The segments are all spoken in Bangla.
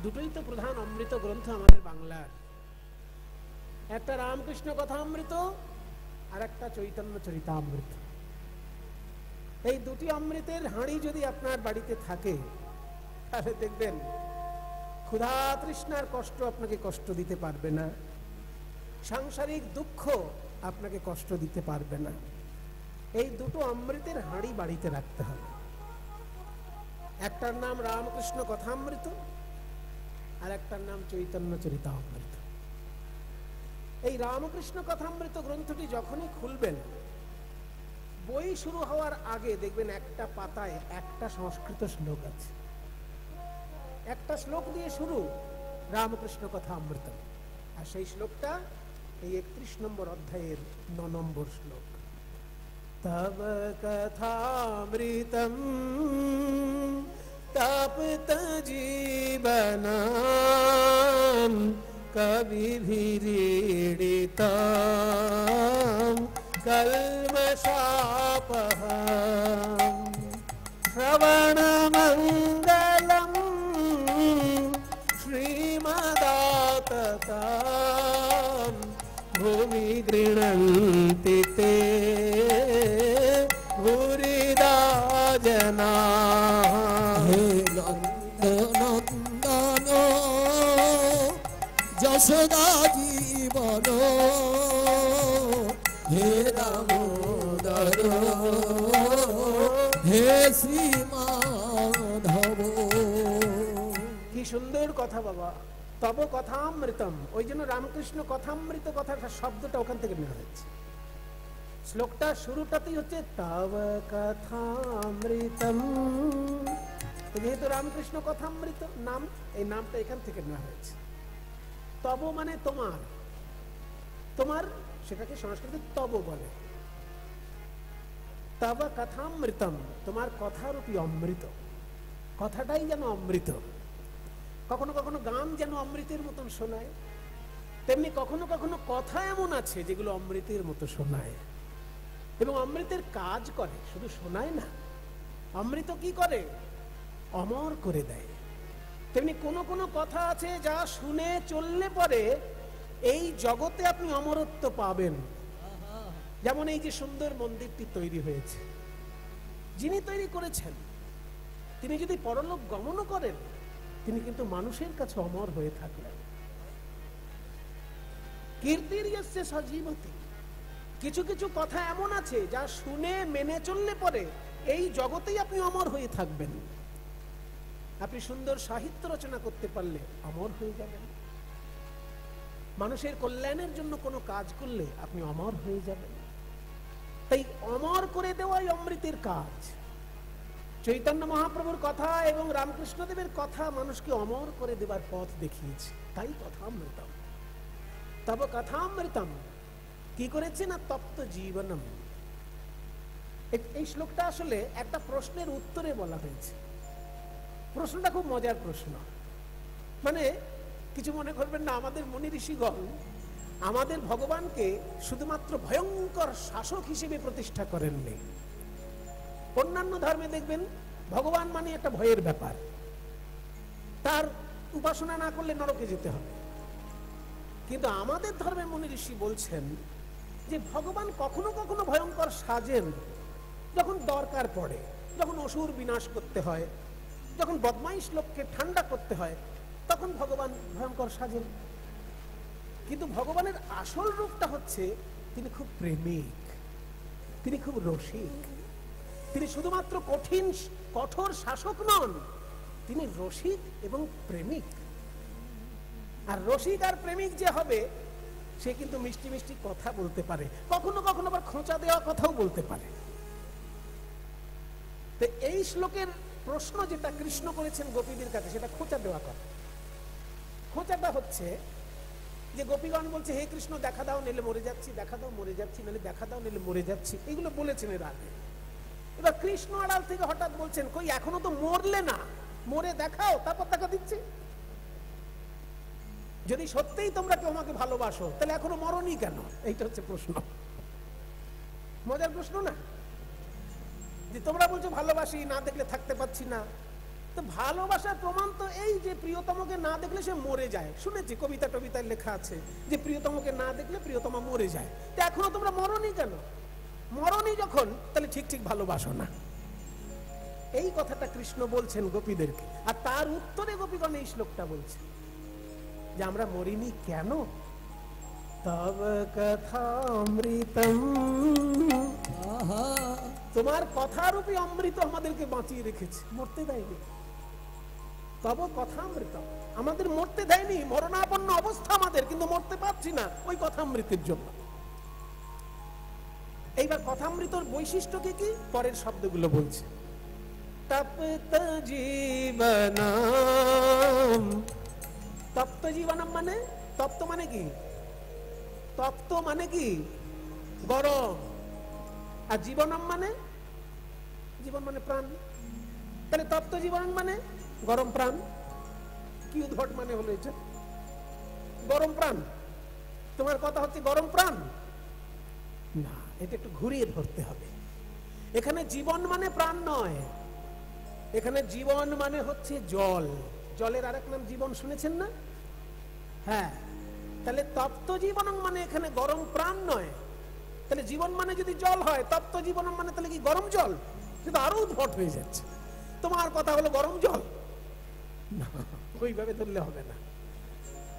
দুটোই তো প্রধান অমৃত গ্রন্থ আমাদের বাংলার। একটা রামকৃষ্ণ কথামৃত আর একটা চৈতন্য চরিতামৃত। এই দুটি অমৃতের হাঁড়ি যদি আপনার বাড়িতে থাকে তাহলে দেখবেন ক্ষুধা তৃষ্ণার কষ্ট আপনাকে কষ্ট দিতে পারবে না, সাংসারিক দুঃখ আপনাকে কষ্ট দিতে পারবে না। এই দুটো অমৃতের হাঁড়ি বাড়িতে রাখতে হবে। একটার নাম রামকৃষ্ণ কথামৃত আর একটার নাম চৈতন্য চরিতামৃত। এই রামকৃষ্ণ কথামৃত গ্রন্থটি যখনই খুলবেন, বই শুরু হওয়ার আগে দেখবেন একটা পাতায় একটা সংস্কৃত শ্লোক আছে। একটা শ্লোক দিয়ে শুরু রামকৃষ্ণ কথামৃত, আর সেই শ্লোকটা এই 31 নম্বর অধ্যায়ের 9 নম্বর শ্লোক। তব কথামৃতম তপ্ত জীবনম কবিভিरीडितं কল্মষাপহম শ্রবণমঙ্গলম শ্রীমদাততাম ভূমি গৃহন্তি তে ভূরিদা জনাঃ। হে নন্দনন্দন যশোদা জীবন, হে দামোদর হে শ্রী মাধব। কি সুন্দর কথা বাবা, তব কথামৃতম। ওই জন্য রামকৃষ্ণ কথামৃত কথাটা শব্দটা ওখান থেকে নেওয়া হয়েছে। শ্লোকটা শুরুটাতেই হচ্ছে তব কথামৃতম। যেহেতু রামকৃষ্ণ কথামৃত নাম, এই নামটা এখান থেকে নেওয়া হয়েছে। তব মানে তোমার, তোমার সেটাকে সংস্কৃতে তব বলে। তব কথামৃতম, তোমার কথারূপী অমৃত। কথাটাই যেন অমৃত। কখনো কখনো গান যেন অমৃতের মতন শোনায়, তেমনি কখনো কখনো কথা এমন আছে যেগুলো অমৃতের মতো শোনায় এবং অমৃতের কাজ করে, শুধু শোনায় না। অমৃত কি করে? অমর করে দেয়। তেমনি কোনো কোনো কথা আছে যা শুনে চললে পরে এই জগতে আপনি অমরত্ব পাবেন। যেমন এই যে সুন্দর মন্দিরটি তৈরি হয়েছে, যিনি তৈরি করেছেন তিনি যদি পরলোক গমনও করেন, তিনি কিন্তু মানুষের কাছে অমর হয়ে থাকলেন। কীর্তির ইয়স্য সজীবতি। কিছু কিছু কথা এমন আছে যা শুনে মেনে চললে পরে এই জগতেই আপনি অমর হয়ে থাকবেন। আপনি সুন্দর সাহিত্য রচনা করতে পারলে অমর হয়ে যাবেন। মানুষের কল্যাণের জন্য কোনো কাজ করলে আপনি অমর হয়ে যাবেন। তাই অমর করে দেওয়াই অমৃতের কাজ। চৈতন্য মহাপ্রভুর কথা এবং রামকৃষ্ণদেবের কথা মানুষকে অমর করে দেবার পথ দেখিয়েছে। তাই কথামৃতম। তব কথামৃতম কি করেছে না তপ্ত জীবনম। এই শ্লোকটা আসলে একটা প্রশ্নের উত্তরে বলা হয়েছে। প্রশ্নটা খুব মজার প্রশ্ন। মানে কিছু মনে করবেন না, আমাদের মুনি ঋষিগণ আমাদের ভগবানকে শুধুমাত্র ভয়ঙ্কর শাসক হিসেবে প্রতিষ্ঠা করেননি। অন্যান্য ধর্মে দেখবেন ভগবান মানে একটা ভয়ের ব্যাপার, তার উপাসনা না করলে নরকে যেতে হবে। কিন্তু আমাদের ধর্মের মুনি ঋষি বলছেন যে ভগবান কখনো কখনো ভয়ঙ্কর সাজেন যখন দরকার পড়ে, যখন অসুর বিনাশ করতে হয়, যখন বদমাইশ লোককে ঠান্ডা করতে হয়, তখন ভগবান ভয়ঙ্কর সাজেন। কিন্তু ভগবানের আসল রূপটা হচ্ছে তিনি খুব প্রেমিক, তিনি খুব রসিক। তিনি শুধুমাত্র কঠোর শাসক নন, তিনি রসিক এবং প্রেমিক। আর রসিক আর প্রেমিক যে হবে সে কিন্তু মিষ্টি মিষ্টি কথা বলতে পারে, কখনো কখনো আবার খোঁচা দেওয়া কথাও বলতে পারে। তো এই শ্লোকের প্রশ্ন যেটা কৃষ্ণ করেছেন গোপীদের কাছে, সেটা খোঁচা দেওয়া কথা। খোঁচাটা হচ্ছে যে গোপীগণ বলছে হে কৃষ্ণ দেখা দাও নিলে মরে যাচ্ছি, দেখা দাও মরে যাচ্ছি, নাহলে দেখা দাও নিলে মরে যাচ্ছি। এগুলো বলেছেন এর আগে। এবার কৃষ্ণ আড়াল থেকে হঠাৎ বলছেন কই এখনো তো মরলে না, মরে দেখাও, তারপর দেখা দিচ্ছে। যদি সত্যিই তোমরা কেউ আমাকে ভালোবাসো তাহলে এখনো মরনি কেন? এইটা হচ্ছে প্রশ্ন। মজার প্রশ্ন না? যে তোমরা বলছো ভালোবাসি, না দেখলে থাকতে পারছি না, তো ভালোবাসার প্রমাণ তো এই যে প্রিয়তমকে না দেখলে সে মরে যায়। শুনেছি কবিতা টবিতায় লেখা আছে যে প্রিয়তমকে না দেখলে প্রিয়তমা মরে যায়। তো এখনো তোমরা মরনি কেন? মরনি যখন, তাহলে ঠিক ঠিক ভালোবাসো না। এই কথাটা কৃষ্ণ বলছেন গোপীদেরকে, আর তার উত্তরে গোপীগণ এই শ্লোকটা বলছে যে আমরা মরিনি কেন? তব কথামৃতম, তোমার কথারূপী অমৃত আমাদেরকে বাঁচিয়ে রেখেছে, মরতে দেয়নি। তব কথামৃতম, আমাদের মরতে দেয়নি, মরণাপন্ন অবস্থা আমাদের, কিন্তু মরতে পারছি না ওই কথামৃতের জন্য। এইবার কথামৃতর বৈশিষ্ট্য কি? পরের শব্দগুলো বলছে। তপ্ত জীবনম, তপ্ত জীবনম মানে, তপ্ত মানে কি? তপ্ত মানে কি? গরম। আর জীবনম মানে, জীবন মানে প্রাণ। তাহলে তপ্ত জীবনম মানে গরম প্রাণ। কি উদ্ভট মানে হলো এটা? গরম প্রাণ। তোমার কথা হচ্ছে গরম প্রাণ না, এটা একটু ঘুরিয়ে ধরতে হবে। এখানে জীবন মানে প্রাণ নয়, এখানে জীবন মানে হচ্ছে জল। জলের আরেক নাম জীবন, শুনেছেন না? হ্যাঁ, তাহলে তপ্ত জীবন মানে এখানে গরম প্রাণ নয়। তাহলে জীবন মানে যদি জল হয়, তপ্ত জীবন মানে তাহলে কি গরম জল? সেটা আরো উদ্ভট হয়ে যাচ্ছে। তোমার কথা হলো গরম জল না, ওইভাবে ধরলে হবে না।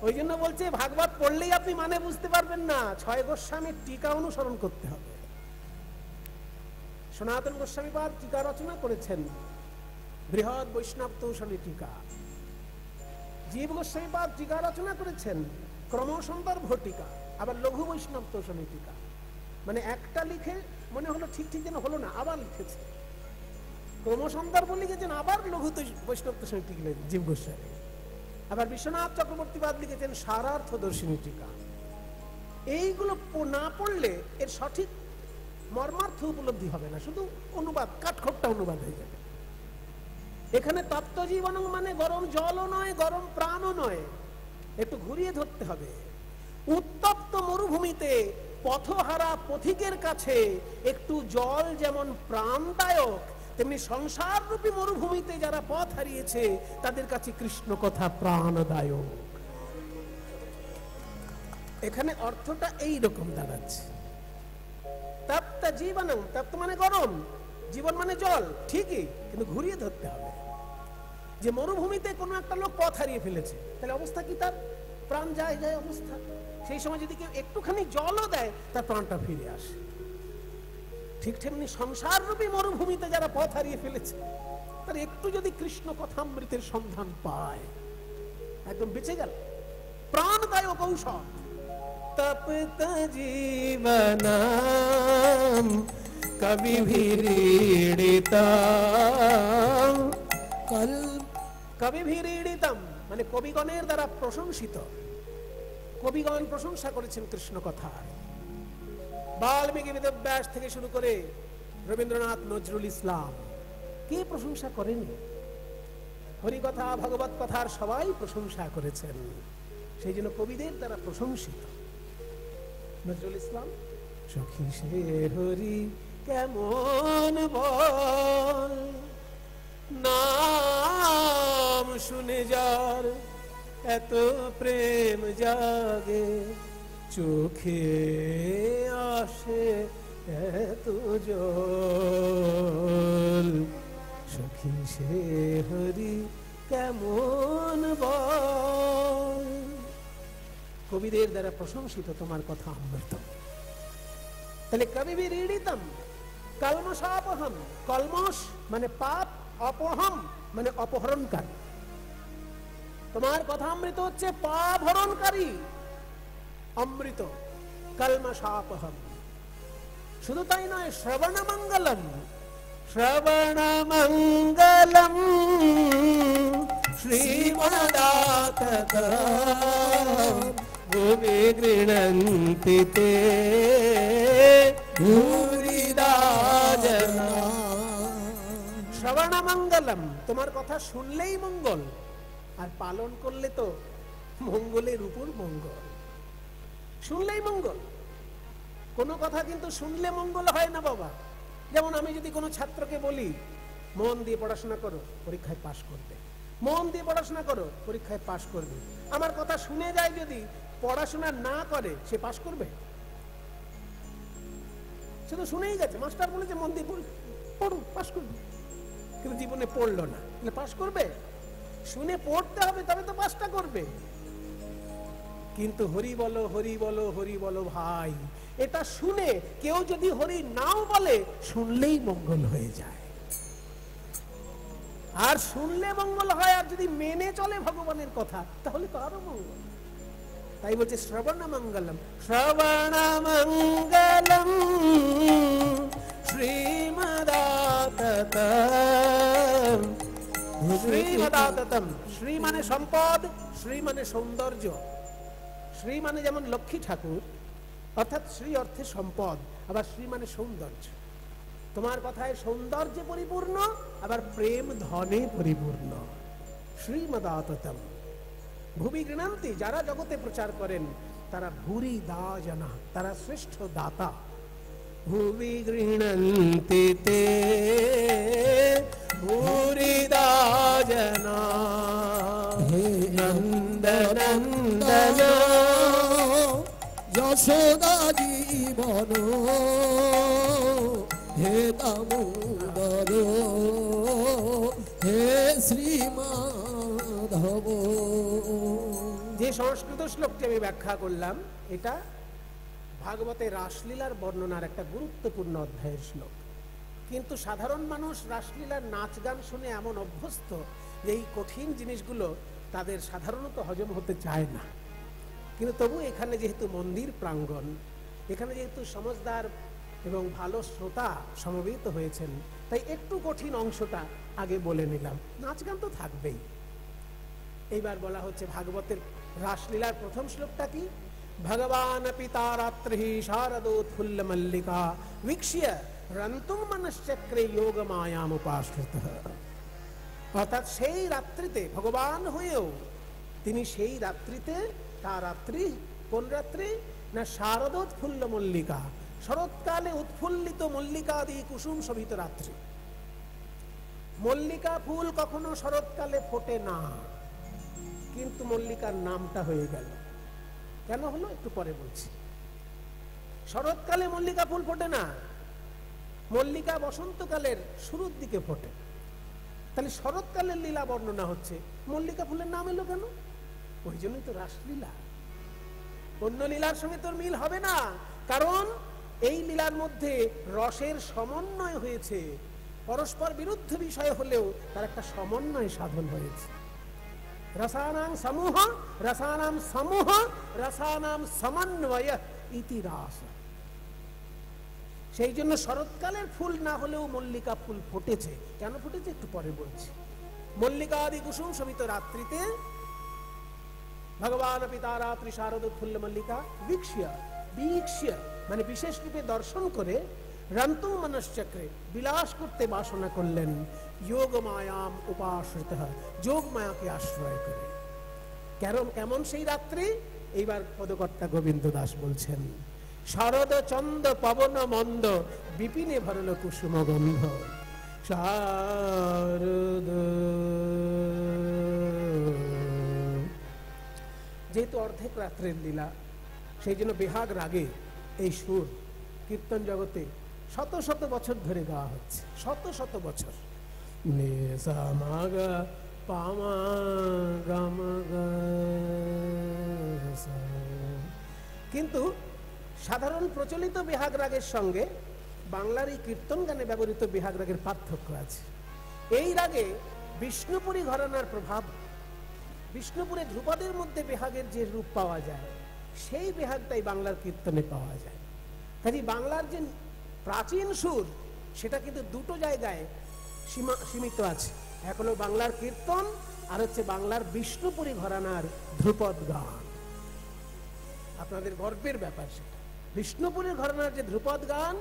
ওই জন্য বলছে ভাগবত পড়লেই আপনি মানে বুঝতে পারবেন না, 6 গোস্বামীর টিকা অনুসরণ করতে হবে। সনাতন গোস্বামী পাদ টিকা রচনা করেছেন, বৃহৎ বৈষ্ণব তৌশনী টিকা। জীব গোস্বামী পাদ টিকা রচনা করেছেন, ক্রমসন্দর্ভ টিকা, আবার লঘু বৈষ্ণব তৌশনী টিকা। মানে একটা লিখে মনে হলো ঠিক ঠিক যেন হলো না, আবার লিখেছে। ক্রমসন্দর্ভ লিখেছেন, আবার লঘু বৈষ্ণব তৌশনী টিকা জীব গোস্বামী। আবার বিশ্বনাথ চক্রবর্তী পাদ লিখেছেন সারার্থ দর্শনী টিকা। এইগুলো না পড়লে এর সঠিক মর্মার্থ উপলব্ধি হবে না, শুধু অনুবাদ, কাঠখোট্টা অনুবাদ হয়ে যাবে। এখানে তপ্ত জীবন মানে গরম জলও নয়, গরম প্রাণও নয়, একটু ঘুরিয়ে ধরতে হবে। উত্তপ্ত মরুভূমিতে পথহারা পথিকের কাছে একটু জল যেমন প্রাণদায়ক, তেমনি সংসার রূপী মরুভূমিতে যারা পথ হারিয়েছে তাদের কাছে কৃষ্ণ কথা প্রাণদায়ক। এখানে অর্থটা এই রকম দাঁড়াচ্ছে। তপ্ত জীবনম, তপ্ত মানে গরম, জীবন মানে জল, ঠিকই, কিন্তু ঘুরিয়ে ধরতে হবে। যে মরুভূমিতে কোনো একটা লোক পথ হারিয়ে ফেলেছে, তাহলে অবস্থা কি? তার প্রাণ যায় যায় অবস্থা। সেই সময় যদি কেউ একটুখানি জলও দেয়, তার প্রাণটা ফিরে আসে। ঠিক তেমনি সংসার রূপী মরুভূমিতে যারা পথ হারিয়ে ফেলেছে, তারা একটু যদি কৃষ্ণ কথামৃতের সন্ধান পায়, একদম বেঁচে গেল। প্রাণদায়ক ঔষধ। তপ্ত জীবনম কবিভিরীড়িতম, কবিভিরীড়িতম মানে কবিগণের দ্বারা প্রশংসিত। কবিগণ প্রশংসা করেছেন কৃষ্ণ কথা। বাল্মীকি বেদব্যাস থেকে শুরু করে রবীন্দ্রনাথ, নজরুল ইসলাম, কে প্রশংসা করেনি? হরিকথা, ভগবত কথার সবাই প্রশংসা করেছেন, সেই জন্য কবিদের দ্বারা প্রশংসিত। নজরুল ইসলাম, সখী সে হরি কেমন বল, নাম শুনে যার এত প্রেম জাগে, চোখে আসে এত জল, সখী সে হরি কেমন বল। কবিদের দ্বারা প্রশংসিত তোমার কথা অমৃত। তাহলে কবিভিরীড়িতম, কলমশাপহম, কলমশ মানে পাপ, অপহম মানে অপহরণকারী। তোমার কথা অমৃত হচ্ছে পাপ হরণকারী অমৃত, কলমশাপহম। শুধু তাই নয়, শ্রবণ মঙ্গলম, শ্রবণ মঙ্গলম শ্রীমদাতত ভুবি গৃণন্তি তে ভূরিদা জনা। শ্রবণ মঙ্গলম, তোমার কথা শুনলেই মঙ্গল, আর পালন করলে তো মঙ্গলের উপর মঙ্গল। শুনলেই মঙ্গল। কোনো কথা কিন্তু শুনলে মঙ্গল হয় না বাবা। যেমন আমি যদি কোনো ছাত্রকে বলি মন দিয়ে পড়াশোনা করো, পরীক্ষায় পাশ করবে। মন দিয়ে পড়াশোনা করো, পরীক্ষায় পাশ করবে। আমার কথা শুনে যায় যদি, পড়াশোনা না করে, সে পাশ করবে? সে তো শুনেই গেছে, মাস্টার বলেছে মন দিয়ে পড়ো, পাশ করবে, কিন্তু জীবনে পড়লো না, তাহলে পাশ করবে? শুনে পড়তে হবে, তবে তো পাশটা করবে। কিন্তু হরি বলো, হরি বলো, হরি বলো ভাই, এটা শুনে কেউ যদি হরি নাও বলে, শুনলেই মঙ্গল হয়ে যায়। আর শুনলে মঙ্গল হয়, আর যদি মেনে চলে ভগবানের কথা, তাহলে তো আরো মঙ্গল। তাই বলছে শ্রবণ মঙ্গলম, শ্রবণ মঙ্গলম শ্রীমদাততম। শ্রীমদাততম, শ্রী মানে সম্পদ, শ্রী মানে সৌন্দর্য। শ্রী মানে যেমন লক্ষ্মী ঠাকুর, অর্থাৎ শ্রী অর্থে সম্পদ, আবার শ্রী মানে সৌন্দর্য। তোমার কথায় সৌন্দর্যে পরিপূর্ণ, আবার প্রেম ধনে পরিপূর্ণ। শ্রীমদাততম ভুবি গৃণান্তি, যারা জগতে প্রচার করেন তারা ভুরি দা জানা, তারা শ্রেষ্ঠ দাতা। ভুবি গৃণন্তি তে ভুরি দা জানা, হে নন্দনন্দন যশোদা জীবন, হে দামোদর, হে শ্রীমাধব। যে সংস্কৃত শ্লোকটি আমি ব্যাখ্যা করলাম, এটা ভাগবতের রাসলীলার বর্ণনার একটা গুরুত্বপূর্ণ অধ্যায়ের শ্লোক। কিন্তু সাধারণ মানুষ রাসলীলার নাচ গান শুনে এমন অভ্যস্ত যে এই কঠিন জিনিসগুলো তাদের সাধারণত হজম হতে চায় না। কিন্তু তবু এখানে যেহেতু মন্দির প্রাঙ্গণ, এখানে যেহেতু সমজদার এবং ভালো শ্রোতা সমবেত হয়েছেন, তাই একটু কঠিন অংশটা আগে বলে নিলাম। নাচ গান তো থাকবেই। এইবার বলা হচ্ছে ভাগবতের রাসলীলার প্রথম শ্লোকটা কি? ভগবান পিতা রাত্রি শারদোৎফুল্ল মল্লিকা వీక్ష్య রন্তুম মনশ্চক্রে যোগ মায়াম উপাশ্রিতঃ। অর্থাৎ সেই রাত্রিতে ভগবান হয়েও তিনি সেই রাত্রিতে, তার রাত্রি কোন রাত্রি না? শারদোৎফুল্ল মল্লিকা, শরৎকালে উৎফুল্লিত মল্লিকাদি কুসুম শোভিত রাত্রি। মল্লিকা ফুল কখনো শরৎকালে ফোটে না, কিন্তু মল্লিকার নামটা হয়ে গেল। কেন হলো একটু পরে বলছি। শরৎকালে মল্লিকা ফুল ফোটে না, মল্লিকা বসন্তকালের শুরুর দিকে ফোটে। তাহলে শরৎকালের লীলা বর্ণনা হচ্ছে, মল্লিকা ফুলের নাম এলো কেন? ওই জন্যই তো রাসলীলা। অন্য লীলার সঙ্গে তোর মিল হবে না, কারণ এই লীলার মধ্যে রসের সমন্বয় হয়েছে। পরস্পর বিরুদ্ধ বিষয় হলেও তার একটা সমন্বয় সাধন হয়েছে। রসানাং সমূহ, রসানাম সমূহ, রসানাম সমন্বয় ইতি রাস। সেই জন্য শরৎকালের ফুল না হলেও মল্লিকা ফুল ফুটেছে। কেন ফুটেছে একটু পরে বলছি। মল্লিকা আদি কুসুম শোভিত রাত্রিতে ভগবান পিতা রাত্রি শারদোৎফুল্ল মল্লিকা వీక్ష్య, వీక్ష్య মানে বিশেষ রূপে দর্শন করে, রন্তুম মনশ্চক্রে বিলাস করতে বাসনা করলেন, যোগ মায়াম উপাশ্রিতঃ, যোগ মায়াকে আশ্রয় করে। কেমন সেই রাত্রি? এইবার পদকর্তা গোবিন্দ দাস বলছেন, শারদ চন্দ পবন মন্দ বিপিনে ভরল কুসুম গন্ধ। শারদ, যেহেতু অর্ধেক রাত্রের লীলা, সেই জন্য বেহাগ রাগে এই সুর কীর্তন জগতে শত শত বছর ধরে গাওয়া হচ্ছে, শত শত বছর। নে সা মা গা পা মা গা মা গা সা। কিন্তু সাধারণ প্রচলিত বেহাগ রাগের সঙ্গে বাংলার এই কীর্তন গানে ব্যবহৃত বেহাগ রাগের পার্থক্য আছে। এই রাগে বিষ্ণুপুরী ঘরানার প্রভাব। বিষ্ণুপুরে ধ্রুপদের মধ্যে বেহাগের যে রূপ পাওয়া যায়, সেই বেহাগটাই বাংলার কীর্তনে পাওয়া যায়। কাজে বাংলার যে প্রাচীন সুর, সেটা কিন্তু দুটো জায়গায় সীমিত আছে। এক হলো বাংলার কীর্তন, আর হচ্ছে বাংলার বিষ্ণুপুরী ঘরানার ধ্রুপদ গান। আপনাদের গর্বের ব্যাপার সেটা। বিষ্ণুপুরীর ঘরানার যে ধ্রুপদ গান,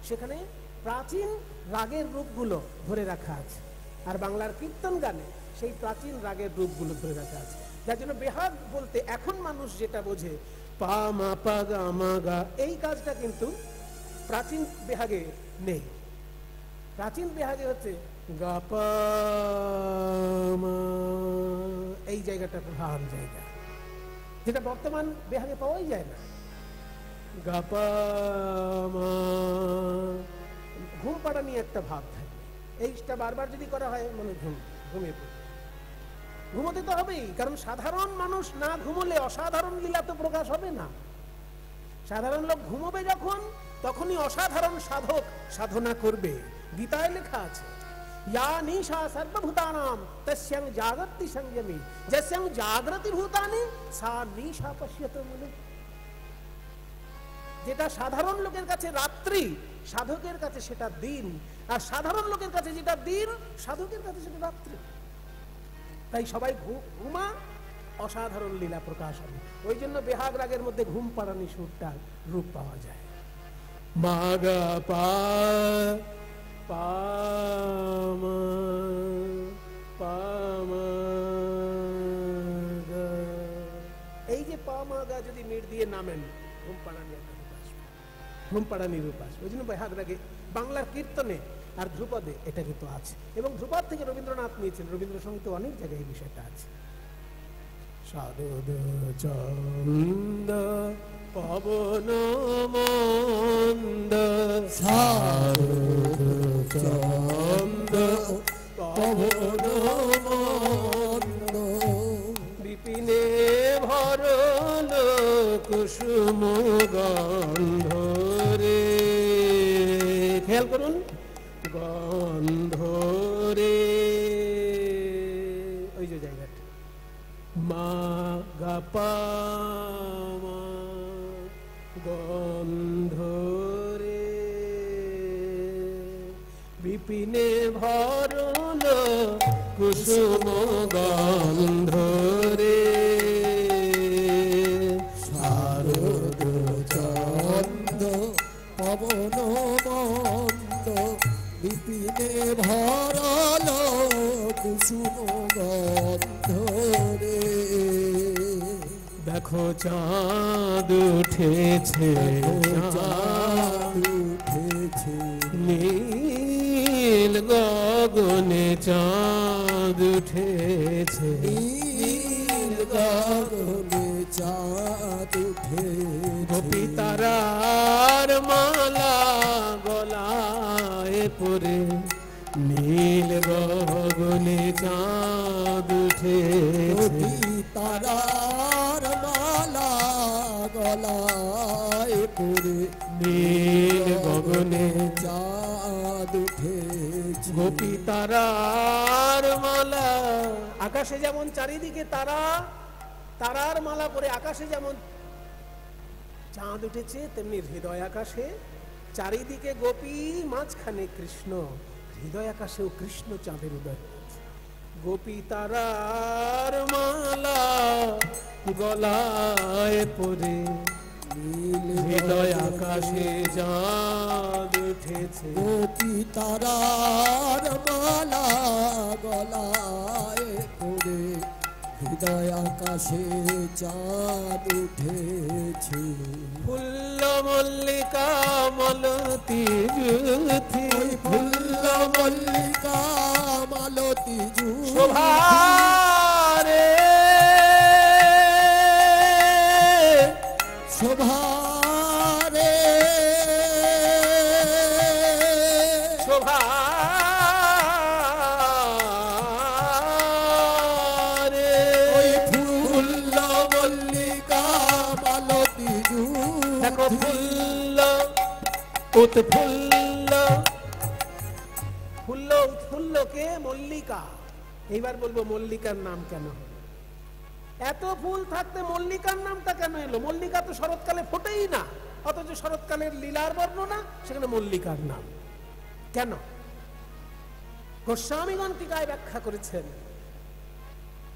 সেখানে প্রাচীন রাগের রূপগুলো ধরে রাখা আছে, আর বাংলার কীর্তন গানে সেই প্রাচীন রাগের রূপগুলো ধরে রাখা আছে। যার জন্য বেহাগ বলতে এখন মানুষ যেটা বোঝে পা মা পা গা মা গা, এই কাজটা কিন্তু প্রাচীন বেহাগে নেই। প্রাচীন বেহাগে হচ্ছে গাপা মা, এই জায়গাটা প্রধান জায়গা, যেটা বর্তমান বেহাগে পাওয়াই যায় না। গাপা মা, ঘুম পাড়া নিয়ে একটা ভাব থাকে, এইটা বারবার যদি করা হয় মানে ঘুমিয়ে পড়ে। ঘুমোতে তো হবেই, কারণ সাধারণ মানুষ না ঘুমোলে অসাধারণ লীলা তো প্রকাশ হবে না। সাধারণ লোক ঘুমোবে যখন, তখনই অসাধারণ সাধক সাধনা করবে। গীতায় লেখা আছে, या निशा सर्वभूतानां तस्यां जागर्ति संयमी जस्यां जागृति भूतानि सा निशा पश्यते मुने। যেটা সাধারণ লোকের কাছে রাত্রি, সাধকের কাছে সেটা দিন, আর সাধারণ লোকের কাছে যেটা দিন, সাধকের কাছে সেটা রাত্রি। তাই সবাই ঘুমা, অসাধারণ লীলা প্রকাশ হবে। ওই জন্য বেহাগ রাগের মধ্যে ঘুম পাড়ানি সুরটার রূপ পাওয়া যায়। মাগা পা পামা পামা, এই যে পামাগা যদি মিট দিয়ে নামেন, ঘুম পাড়ানি একটা রূপ আসবে, ঘুম পাড়ানি রূপ আসবে। ওই জন্য বেহাগ রাগে বাংলার কীর্তনে আর ধ্রুপদে এটা কিন্তু আছে, এবং ধ্রুপদ থেকে রবীন্দ্রনাথ নিয়েছেন। রবীন্দ্রসঙ্গীতে অনেক জায়গায় এই বিষয়টা আছে। সাধুদ চন্দ পবন মন্দ, সাধুদ চন্দ পবন মন্দ, বিপিনে ভরল কুসুম গন্ধ রে। খেয়াল করুন, গন্ধ রে, ওই যে জায়গাটা মা গা পা মা, গন্ধ রে, বিপিনে ভরল কুসুম গন্ধ রে। শারদ চন্দ পবন মন্দ, বিপিনে ভরল কুসুম গন্ধ রে। দেখো চাঁদ উঠেছে, চাঁদ উঠেছে, নীল গগনে চাঁদ উঠেছে, নীল গগনে চাঁদ উঠেছে, গোপী তারার মালা গলায় পরে, নীল গগনে চাঁদ উঠেছে, তারার মালা গলায় পরে, নীল গগনে চাঁদ উঠেছে। গোপী তারার মালা, আকাশে যেমন চারিদিকে তারা, তারার মালা পরে আকাশে যেমন চাঁদ উঠেছে, তেমনি হৃদয় আকাশে চারিদিকে গোপী, মাঝখানে কৃষ্ণ, হৃদয় আকাশেও কৃষ্ণ চাঁদের উদয় হয়েছে। গোপী তারার মালা গলায় পরে, হৃদয় আকাশে চাঁদ উঠেছে, গোপী তারার মালা গলায় পরে, হৃদয় আকাশে চাঁদ উঠেছে। ফুল্ল মল্লিকা মলতি জুথি, ফুল্ল মল্লিকা মালতী শোভারে শোভারে শোভারে, ওই ফুল্ল মল্লিকা মালতী দেখো ফুল্ল উৎফুল্ল, ফুল্ল উৎফুল্লকে মল্লিকা। এইবার বলবো মল্লিকার নাম কেন হলো? এত ফুল থাকতে মল্লিকার নামটা কেন এলো? মল্লিকা তো শরৎকালে ফোটেই না, অথচ শরৎকালের লীলার বর্ণনা, সেখানে মল্লিকার নাম কেন? গোস্বামীগণ টিকায় ব্যাখ্যা করেছেন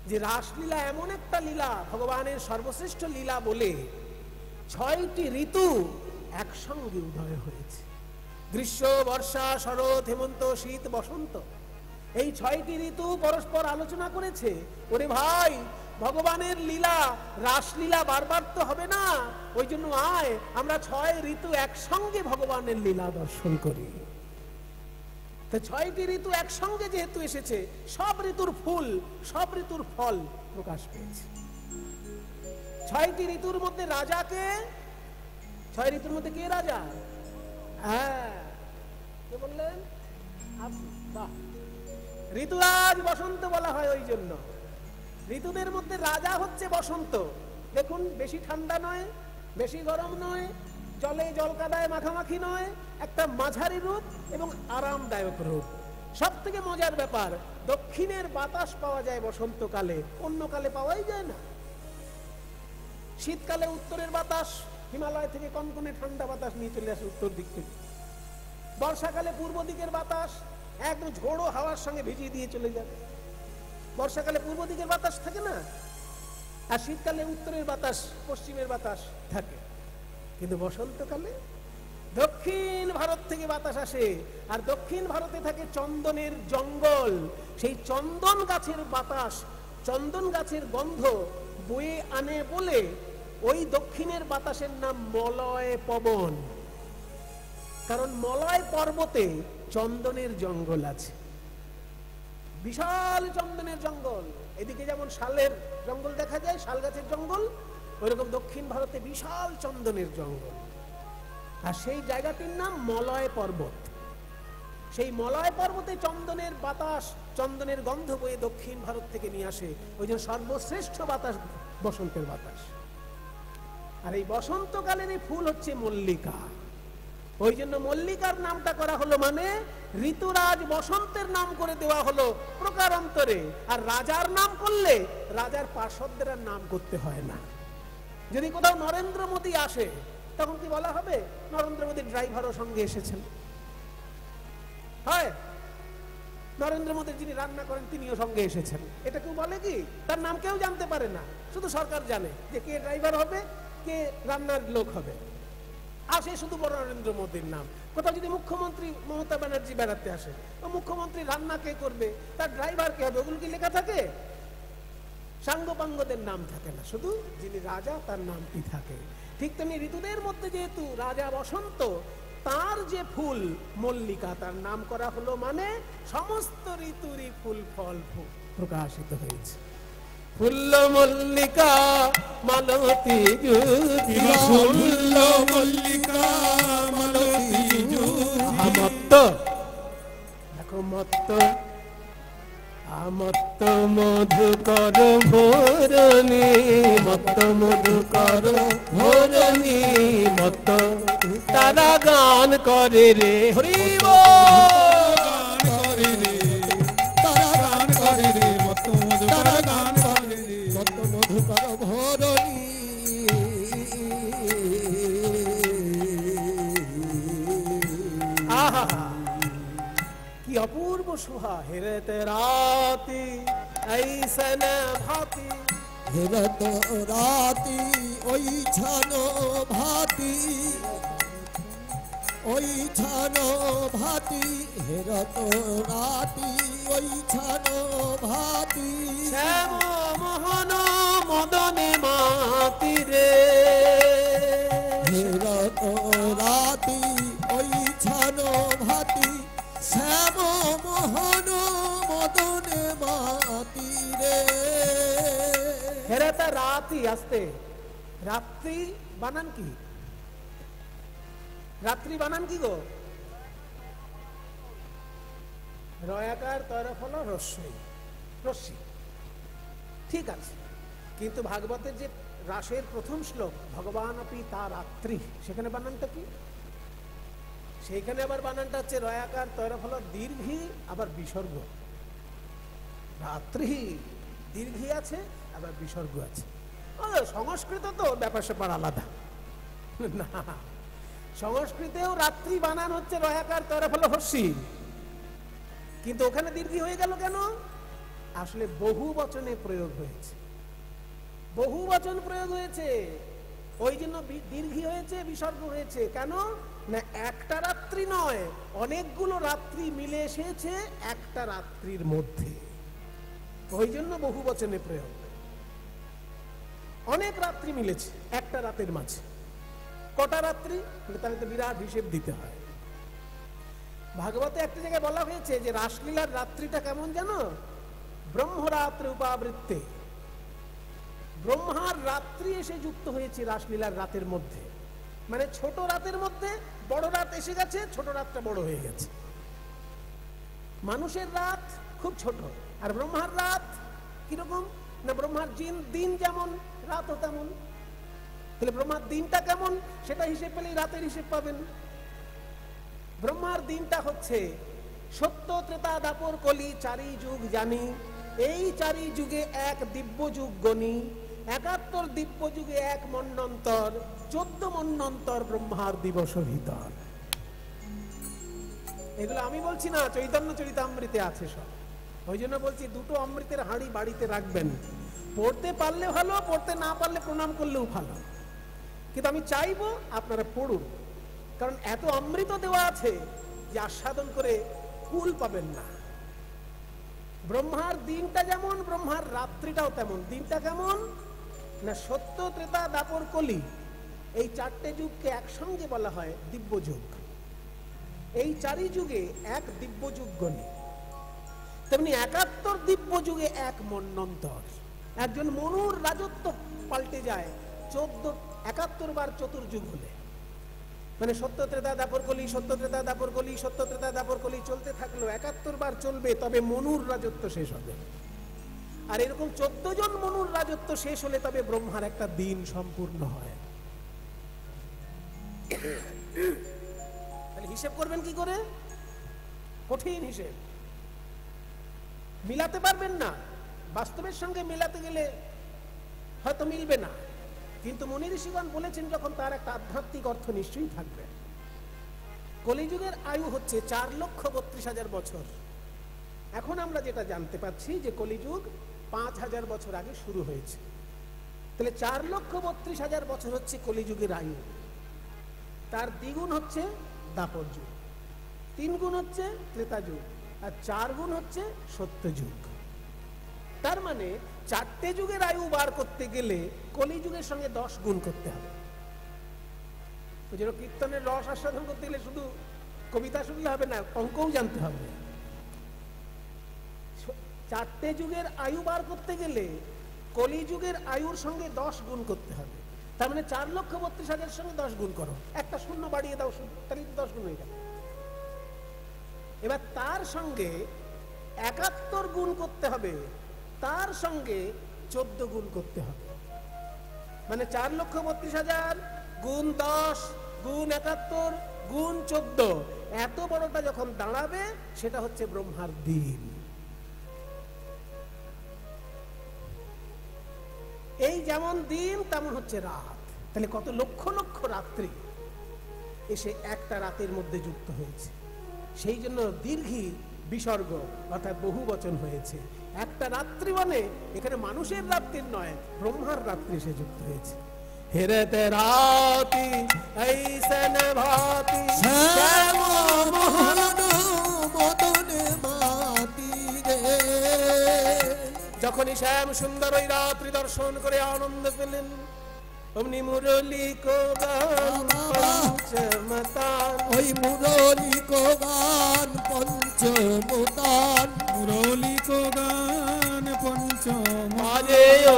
যে রাসলীলা এমন একটা লীলা, ভগবানের সর্বশ্রেষ্ঠ লীলা বলে 6টি ঋতু একসঙ্গে উদয় হয়েছে। গ্রীষ্ম, বর্ষা, শরৎ, হেমন্ত, শীত, বসন্ত, এই 6টি ঋতু পরস্পর আলোচনা করেছে। ওরে ভাই, ভগবানের লীলা, রাসলীলা বারবার তো হবে না, ওই জন্য আয় আমরা 6 ঋতু একসঙ্গে ভগবানের লীলা দর্শন করি। তো 6টি ঋতু একসঙ্গে যেহেতু এসেছে, সব ঋতুর ফুল, সব ঋতুর ফল প্রকাশ পেয়েছে। 6টি ঋতুর মধ্যে রাজাকে, 6 ঋতুর মধ্যে কে রাজা? হ্যাঁ, কে বললেন? বাহ, ঋতুরাজ বসন্ত বলা হয় ওই জন্য। ঋতুদের মধ্যে রাজা হচ্ছে বসন্ত। দেখুন, বেশি ঠান্ডা নয়, বেশি গরম নয়, জলে জলকাদায় মাখামাখি নয়, একটা মাঝারি রূপ এবং আরামদায়ক রূপ। সব থেকে মজার ব্যাপার, দক্ষিণের বাতাস পাওয়া যায় বসন্তকালে, অন্য কালে পাওয়াই যায় না। শীতকালে উত্তরের বাতাস, হিমালয় থেকে কনকনে ঠান্ডা বাতাস নিয়ে চলে আসে উত্তর দিক থেকে। বর্ষাকালে পূর্ব দিকের বাতাস একদম ঝোড়ো হাওয়ার সঙ্গে ভিজিয়ে দিয়ে চলে যাবে। বর্ষাকালে পূর্ব দিকের বাতাস থাকে না, আর শীতকালে উত্তরের বাতাস, পশ্চিমের বাতাস থাকে। কিন্তু বসন্তকালে দক্ষিণ ভারত থেকে বাতাস আসে, আর দক্ষিণ ভারতে থাকে চন্দনের জঙ্গল। সেই চন্দন গাছের বাতাস, চন্দন গাছের গন্ধ বয়ে আনে বলে ওই দক্ষিণের বাতাসের নাম মলয় পবন। কারণ মলয় পর্বতে চন্দনের জঙ্গল আছে, বিশাল চন্দনের জঙ্গল। এদিকে যেমন শালের জঙ্গল দেখা যায়, শাল গাছের জঙ্গল, ওইরকম দক্ষিণ ভারতে বিশাল চন্দনের জঙ্গল। আর সেই জায়গাটির নাম মলয় পর্বত। সেই মলয় পর্বতে চন্দনের বাতাস, চন্দনের গন্ধ বয়ে দক্ষিণ ভারত থেকে নিয়ে আসে। ওই জন্য সর্বশ্রেষ্ঠ বাতাস বসন্তের বাতাস। আর এই বসন্তকালের এই ফুল হচ্ছে মল্লিকা। ওই জন্য মল্লিকার নামটা করা হলো, মানে ঋতুরাজ বসন্তের নাম করে দেওয়া হলো প্রকারান্তরে। আর রাজার নাম করলে রাজার পার্শ্বদের নাম করতে হয় না। যদি কোথাও নরেন্দ্র মোদী আসে, তখন কি বলা হবে? নরেন্দ্র মোদীর ড্রাইভারও সঙ্গে এসেছেন। হয় নরেন্দ্র মোদী যিনি রান্না করেন তিনিও সঙ্গে এসেছেন। এটা কেউ বলে কি? তার নাম কেউ জানতে পারে না, শুধু সরকার জানে যে কে ড্রাইভার হবে, কে রান্নার লোক হবে। আসে শুধু বড় নরেন্দ্র মোদীর নাম। কোথাও যদি মুখ্যমন্ত্রী মমতা ব্যানার্জি বেড়াতে আসে, তো মুখ্যমন্ত্রী রান্না কে করবে, তার ড্রাইভার কে হবে, ওগুলো কি লেখা থাকে? সাঙ্গপাঙ্গদের নাম থাকে না, শুধু যিনি রাজা তার নামটি থাকে। ঠিক তেমনি ঋতুদের মধ্যে যেহেতু রাজা বসন্ত, তার যে ফুল মল্লিকা, তার নাম করা হলো, মানে সমস্ত ঋতুরই ফুল ফল প্রকাশিত হয়েছে। ফুল্ল মল্লিকা মালতী জুতি, ফুল্ল মল্লিকা মালতী জুতি। মত্ত, দেখো মত্ত, আমত্ত মধুকর ভোরনি, মত্ত মধুকর ভোরনি, মত্ত তারা গান করে রে হরি গান করে রে, তারা গান করে রে, মত্ত মধুকর গান করে রে, মত্ত মধুকর ভোরনি। আহা, কি অপূর্ব শোভা। হেরত রাতি ऐसन भांति, হেরত রাতি ওই ছানো ভাতি, ওই ছানো ভাতি, হেরত রাতি ওই ছানো ভাতি। শ্যাম মোহন মদনে মাতি রে, হেরত রাতি ওই ছানো ভাতি, শ্যাম মোহন মদনে মাতি রে। হেরত রাতি, আসতে রাত্রি বানান কি? রাত্রি বানান কি গো? রয়াকার তরফল রস্যই, রস্যি, ঠিক আছে। কিন্তু ভাগবতের যে রাসের প্রথম শ্লোক, ভগবান আপি তা রাত্রি, সেখানে বানানটা কি? সেইখানে আবার বানানটা হচ্ছে রয়াকার তরফল দীর্ঘি, আবার বিসর্গ। রাত্রি দীর্ঘি আছে, আবার বিসর্গ আছে। সংস্কৃত তো ব্যাপার স্যাপার আলাদা না, সংস্কৃতেও রাত্রি বানান হচ্ছে রয়াকার তরফল হর্ষি, কিন্তু ওখানে দীর্ঘি হয়ে গেল কেন? আসলে বহু বচনে প্রয়োগ হয়েছে, বহু বচন প্রয়োগ হয়েছে, ওই জন্য দীর্ঘি হয়েছে, বিসর্গ হয়েছে। কেন না, একটা রাত্রি নয়, অনেকগুলো রাত্রি মিলে এসেছে একটা রাত্রির মধ্যে, ওই জন্য বহু বচনে প্রয়োগ। অনেক রাত্রি মিলেছে একটা রাতের মাঝে। কটা রাত্রি? তাহলে তো বিরাট হিসেব দিতে হয়। ভাগবতে একটা জায়গায় বলা হয়েছে যে রাসলীলার রাত্রিটা কেমন জানো? ব্রহ্মরাত্রি উপাবৃত্তে, ব্রহ্মার রাত্রি এসে যুক্ত হয়েছে রাসলীলার রাতের মধ্যে। মানে ছোট রাতের মধ্যে বড় রাত এসে গেছে, ছোট রাতটা বড় হয়ে গেছে। মানুষের রাত খুব ছোট, আর ব্রহ্মার রাত কিরকম না, ব্রহ্মার দিন যেমন রাতও তেমন। তাহলে ব্রহ্মার দিনটা কেমন সেটা হিসেব পেলেই রাতের হিসেব পাবেন। ব্রহ্মার দিনটা হচ্ছে সত্য, ত্রেতা, দাপর, কলি, চারি যুগ জানি। এই চারি যুগে এক দিব্য যুগ গণি, ৭১ দিব্য যুগে এক মন্বন্তর, ১৪ মন্বন্তর ব্রহ্মার দিবস ভিতর। এগুলো আমি বলছি না, চৈতন্য চরিতামৃতে আছে সব। ওই জন্য বলছি দুটো অমৃতের হাঁড়ি বাড়িতে রাখবেন। পড়তে পারলে ভালো, পড়তে না পারলে প্রণাম করলেও ভালো, কিন্তু আমি চাইবো আপনারা পড়ুন, কারণ এত অমৃত দেওয়া আছে যে আস্বাদন করে কুল পাবেন না। ব্রহ্মার দিনটা যেমন, ব্রহ্মার রাত্রিটাও তেমন। দিনটা কেমন না, সত্য, ত্রেতা, দাপর, কলি, এই চারটে যুগকে একসঙ্গে বলা হয় দিব্য যুগ। এই চারি যুগে এক দিব্য যুগ গণি। তেমনি ৭১ দিব্য যুগে এক মন্বন্তর। একজন মনুর রাজত্ব পাল্টে যায় ৭১ বার চতুর্যুগ হলে। মানে সত্য, ত্রেতা, দাপর, কলি, সত্য, ত্রেতা, দাপর, কলি, সত্য, ত্রেতা, দাপর, কলি চলতে থাকলো, ৭১ বার চলবে, তবে মনুর রাজত্ব শেষ হবে। আর এরকম ১৪ জন মনুর রাজত্ব শেষ হলে তবে ব্রহ্মার একটা দিন সম্পূর্ণ হয়। তাহলে হিসেব করবেন কি করে? কঠিন হিসেব, মিলাতে পারবেন না। বাস্তবের সঙ্গে মিলাতে গেলে হয়তো মিলবে না, কিন্তু মুনি ঋষিগণ বলেছেন যখন, তার একটা আধ্যাত্মিক অর্থ নিশ্চয়ই থাকবে। কলিযুগের আয়ু হচ্ছে ৪,৩২,০০০ বছর। এখন আমরা যেটা জানতে পাচ্ছি যে কলিযুগ ৫,০০০ বছর আগে শুরু হয়েছে। তাহলে ৪,৩২,০০০ বছর হচ্ছে কলিযুগের আয়ু। তার দ্বিগুণ হচ্ছে দাপর যুগ, ৩ গুণ হচ্ছে ত্রেতা যুগ, আর ৪ গুণ হচ্ছে সত্য যুগ। তার মানে ৪টে যুগের আয়ু বার করতে গেলে কলিযুগের সঙ্গে ১০ গুণ করতে হবে। কীর্তনের রস আস্বাদন করতে গেলে শুধু কবিতা শুনলে হবে না, অঙ্কও জানতে হবে। ৪টে যুগের আয়ু বার করতে গেলে কলিযুগের আয়ুর সঙ্গে ১০ গুণ করতে হবে। তার মানে ৪,৩২,০০০ সঙ্গে ১০ গুণ করো, একটা শূন্য বাড়িয়ে দাও, তাহলে ১০ গুণ হয়ে গেল। এবার তার সঙ্গে ৭১ গুণ করতে হবে, তার সঙ্গে ১৪ গুণ করতে হবে। মানে ৪,৩২,০০০ গুণ ১০ গুণ ৭১ গুণ ১৪, এত বড়টা যখন দাঁড়াবে সেটা হচ্ছে ব্রহ্মার দিন। এই যেমন দিন তেমন হচ্ছে রাত। তাহলে কত লক্ষ লক্ষ রাত্রি এসে একটা রাতের মধ্যে যুক্ত হয়েছে। সেই জন্য দীর্ঘী বিসর্গ অর্থাৎ বহু বচন হয়েছে। একটা রাত্রি মানে এখানে মানুষের রাত্রির নয়, ব্রহ্মার রাত্রি এসে যুক্ত হয়েছে। হেরেতে রাতি ऐसन भांति শ্যাম মোহন মদন মাতি রে। যখনই শ্যাম সুন্দর ওই রাত্রি দর্শন করে আনন্দ পেলেন, অমনি মুরলী কো গান পঞ্চমতান, ওই মুরলী কো গান পঞ্চমতান, মুরলী কো গান পঞ্চম বাজে ও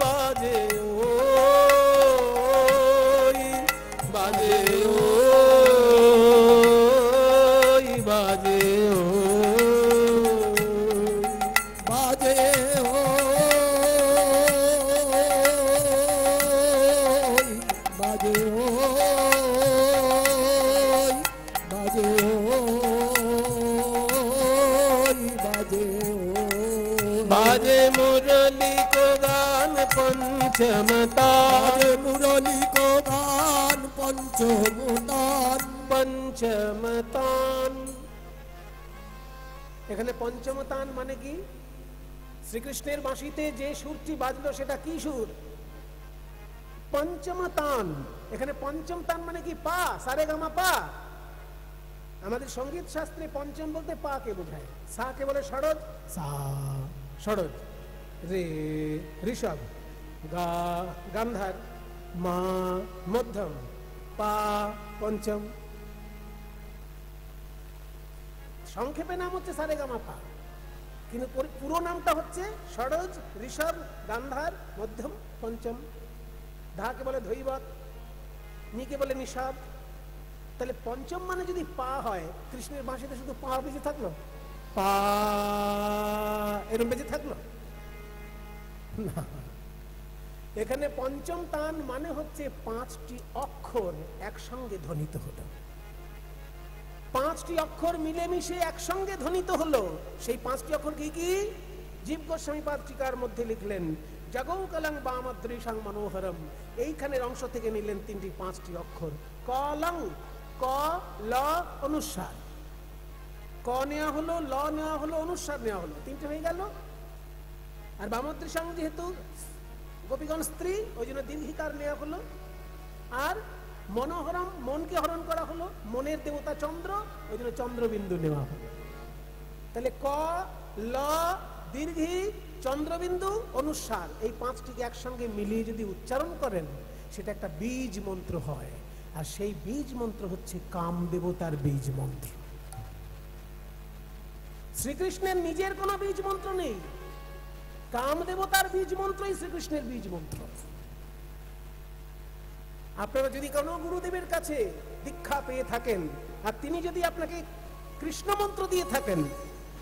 বাজে ও বাজে ও বাজে ও বাজে ও বাজে ও বাজে ও বাজে ও বাজে মুরলী কো গান পঞ্চমতান, বাজে মুরলী কো গান পঞ্চমতান, পঞ্চমতান। এখানে পঞ্চমতান মানে কি? শ্রীকৃষ্ণের বাঁশিতে যে সুরটি বাজলো সেটা কি সুর? পঞ্চমতান। এখানে পঞ্চম তান মানে কি? পা, সারে গামা পা। আমাদের সঙ্গীত শাস্ত্রে পঞ্চম বলতে পা কে বোঝায়, সা কে বলে ষড়জ, সা ষড়জ, রে ঋষভ, গা গান্ধার, মা মধ্যম, পা পঞ্চম, সংক্ষেপে নাম হচ্ছে সারেগামা পা, কিন্তু পুরো নামটা হচ্ছে ষড়জ, ঋষভ, গান্ধার, মধ্যম, পঞ্চম। ধাকে বলে ধৈবত, নিকে বলে নিষাদ। তাহলে পঞ্চম মানে যদি পা হয়, কৃষ্ণের বাঁশিতে শুধু পা বেঁচে থাকলো, পা এরকম বেঁচে থাকলো না। এখানে পঞ্চম তান মানে হচ্ছে 5টি অক্ষর একসঙ্গে ধ্বনিত হলো, 5টি অক্ষর মিলেমিশে একসঙ্গে ধ্বনিত হলো। সেই 5টি অক্ষর কি কি? জীব গোস্বামী পাদ টিকার মধ্যে লিখলেন জগৌ কলং বামাদৃশাং মনোহরম। এইখানের অংশ থেকে নিলেন 5টি অক্ষর। কলং, ক ল অনুস্বার, ক নেওয়া হলো, ল নেওয়া হলো, অনুস্বার নেওয়া হলো, 3টে হয়ে গেল। আর বামাদৃশাং যেহেতু গোপীগণ স্ত্রী, ওই জন্য দীর্ঘিকার নেওয়া হলো। আর মনোহরম, মনকে হরণ করা হলো, মনের দেবতা চন্দ্র, ওই জন্য চন্দ্রবিন্দু নেওয়া হলো। তাহলে ক ল দীর্ঘি চন্দ্রবিন্দু অনুস্বার, এই 5টিকে একসঙ্গে মিলিয়ে যদি উচ্চারণ করেন, সেটা একটা বীজ মন্ত্র হয়। আর সেই বীজ মন্ত্র হচ্ছে কাম দেবতার বীজ মন্ত্র। শ্রীকৃষ্ণের নিজের কোনো বীজ মন্ত্র নেই, কাম দেবতার বীজ মন্ত্রই শ্রীকৃষ্ণের বীজ মন্ত্র। আপনারা যদি কোনো গুরুদেবের কাছে দীক্ষা পেয়ে থাকেন, আর তিনি যদি আপনাকে কৃষ্ণ মন্ত্র দিয়ে থাকেন,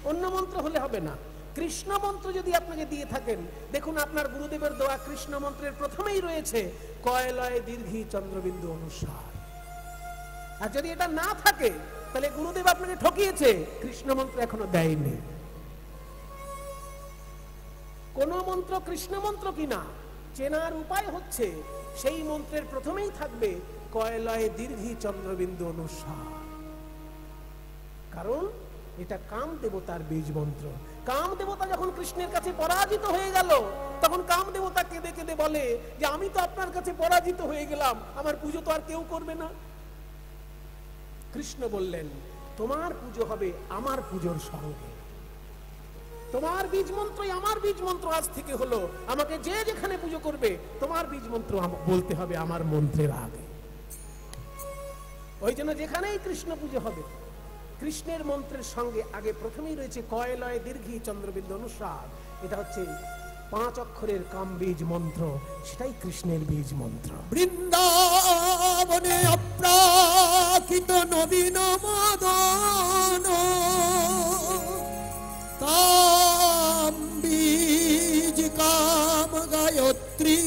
অন্য মন্ত্র হলে হবে না, কৃষ্ণ মন্ত্র যদি আপনাকে দিয়ে থাকেন, দেখুন আপনার গুরুদেবের দেওয়া কৃষ্ণ মন্ত্রের প্রথমেই রয়েছে কয় লয় দীর্ঘি চন্দ্রবিন্দু অনুস্বার। আর যদি এটা না থাকে, তাহলে গুরুদেব আপনাকে ঠকিয়েছে, কৃষ্ণ মন্ত্র এখনো দেয়নি। কোন মন্ত্র কৃষ্ণ মন্ত্র কিনা চেনার উপায় হচ্ছে সেই মন্ত্রের প্রথমেই থাকবে কয় লয় দীর্ঘি চন্দ্রবিন্দু অনুস্বার, কারণ এটা কাম দেবতার বীজ মন্ত্র। কাম দেবতা যখন কৃষ্ণের কাছে পরাজিত হয়ে গেল, তখন কাম দেবতা কেঁদে কেঁদে বলে যে আমি তো আপনার কাছে পরাজিত হয়ে গেলাম, আমার পুজো তো আর কেউ করবে না। কৃষ্ণ বললেন তোমার পুজো হবে আমার পুজোর সঙ্গে, তোমার বীজ মন্ত্রই আমার বীজ মন্ত্র আজ থেকে হলো। আমাকে যে যেখানে পুজো করবে, তোমার বীজ মন্ত্র বলতে হবে আমার মন্ত্রের আগে। ওই জন্য যেখানেই কৃষ্ণ পুজো হবে, কৃষ্ণের মন্ত্রের সঙ্গে আগে প্রথমেই রয়েছে কয় লয় দীর্ঘি চন্দ্রবিন্দু অনুস্বার। এটা হচ্ছে 5 অক্ষরের কাম বীজ মন্ত্র, সেটাই কৃষ্ণের বীজ মন্ত্র। বৃন্দাবনে অপ্রাকৃত নবীন মদন কাম বীজ কাম গায়ত্রী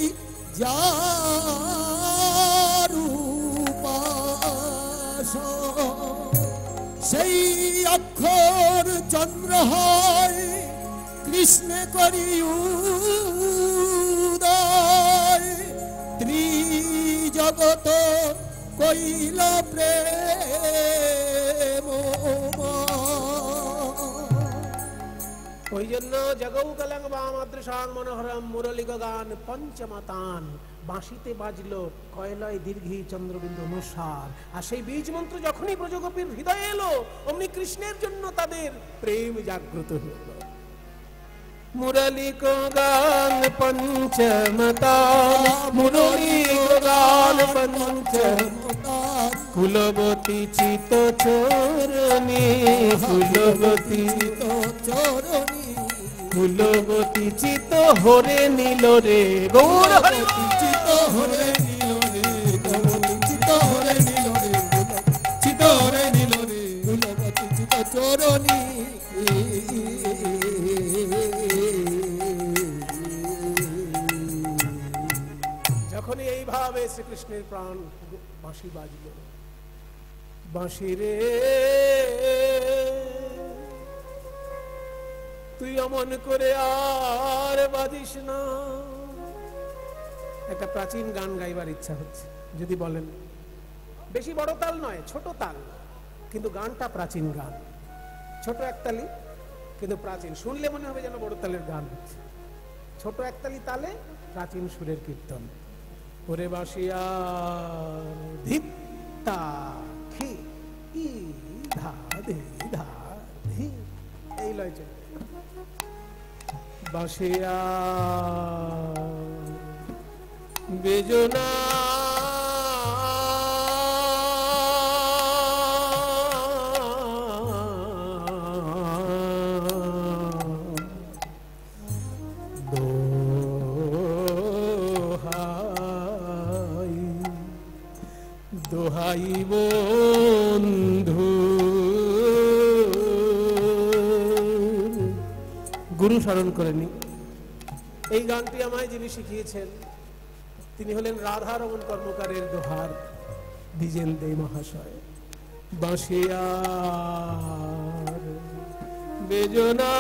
যারূপাস, সেই অক্ষর চন্দ্র হয় কৃষ্ণে করি উদয়, ত্রিজগত কইল প্রেম। ওই জন্য জগৌ কলং বামাদৃশাং মনোহরম মুরলী গান পঞ্চমতান, বাঁশিতে বাজলো কয় লয় দীর্ঘি চন্দ্রবিন্দু অনুস্বার। আর সেই বীজ মন্ত্র যখনই ব্রজগোপীর হৃদয়ে এলো, অমনি কৃষ্ণের জন্য তাদের প্রেম জাগ্রত হলো। মুরলী গান পঞ্চমতান, মুরলী গান পঞ্চমতান, কুলবতী চিত চরণী, কুলবতী চিত চরণী, কুলবতী চিত হরে নীল রে, গৌর হরে চিত হরে নীল রে, চিত হরে নীল রে, চিত হরে নীল রে, কুলবতী চিত চরণী। যখনই এইভাবে শ্রীকৃষ্ণের প্রাণ বাঁশি বাজল, বাঁশি রে তুই অমন করে আর বাজিস না। একটা প্রাচীন গান গাইবার ইচ্ছা হচ্ছে, যদি বলেন। বেশি বড় তাল নয়, ছোট তাল, কিন্তু গানটা প্রাচীন গান। ছোট একতালি কিন্তু প্রাচীন, শুনলে মনে হবে যেন বড় তালের গান হচ্ছে। ছোট একতালি তালে প্রাচীন সুরের কীর্তন। ওরে বাঁশিয়া ধিত্তা খি ই ধা ধে ধা ধি, এই লয় চলে। বাঁশিয়া বেজনা বন্ধু। গুরু স্মরণ করে নি। এই গানটি আমায় যিনি শিখিয়েছেন তিনি হলেন রাধারমণ কর্মকারের দোহার দ্বিজেন দে মহাশয়। বাঁশিয়ার বেজনা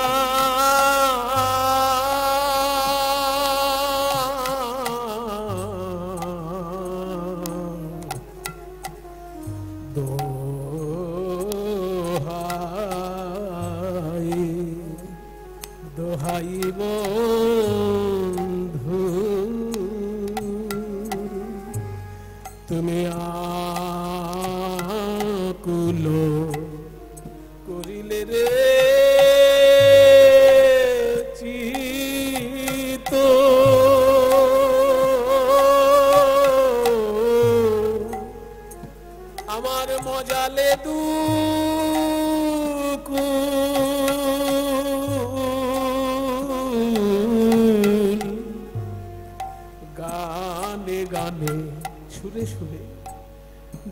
দোহাই বন্ধু তুমি আকুল করিলে রে চিত, আমার মজালে দুঃখ গানে গানে সুরে সুরে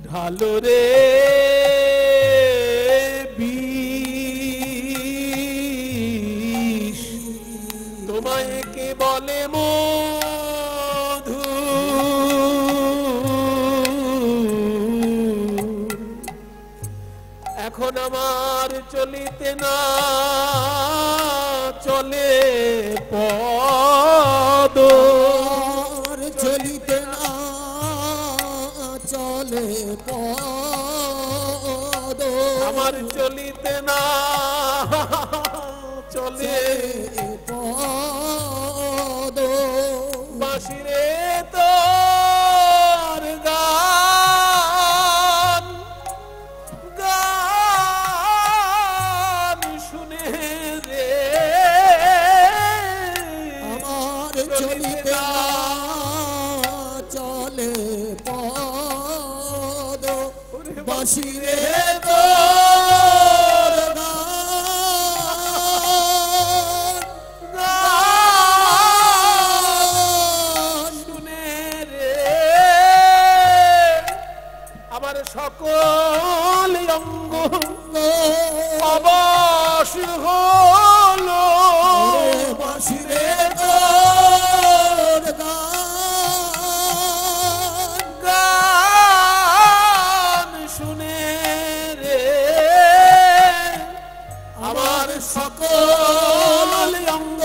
ঢালো রে বিষ, তোমায় কে বলে মধু, এখন আমার চলিতে না চলে পদ, চলিতে না চলে পদ, আমার চলিতে না চলে পদ, বাঁশিরে তোর গান গান শুনে রে আমার চলিতে না চলে পদ, বাঁশিরে তোর গান শুনে রে আমার সকল অঙ্গ অবশ হলো, বাঁশিরে তোর গান শুনে রে আমার সকল অঙ্গ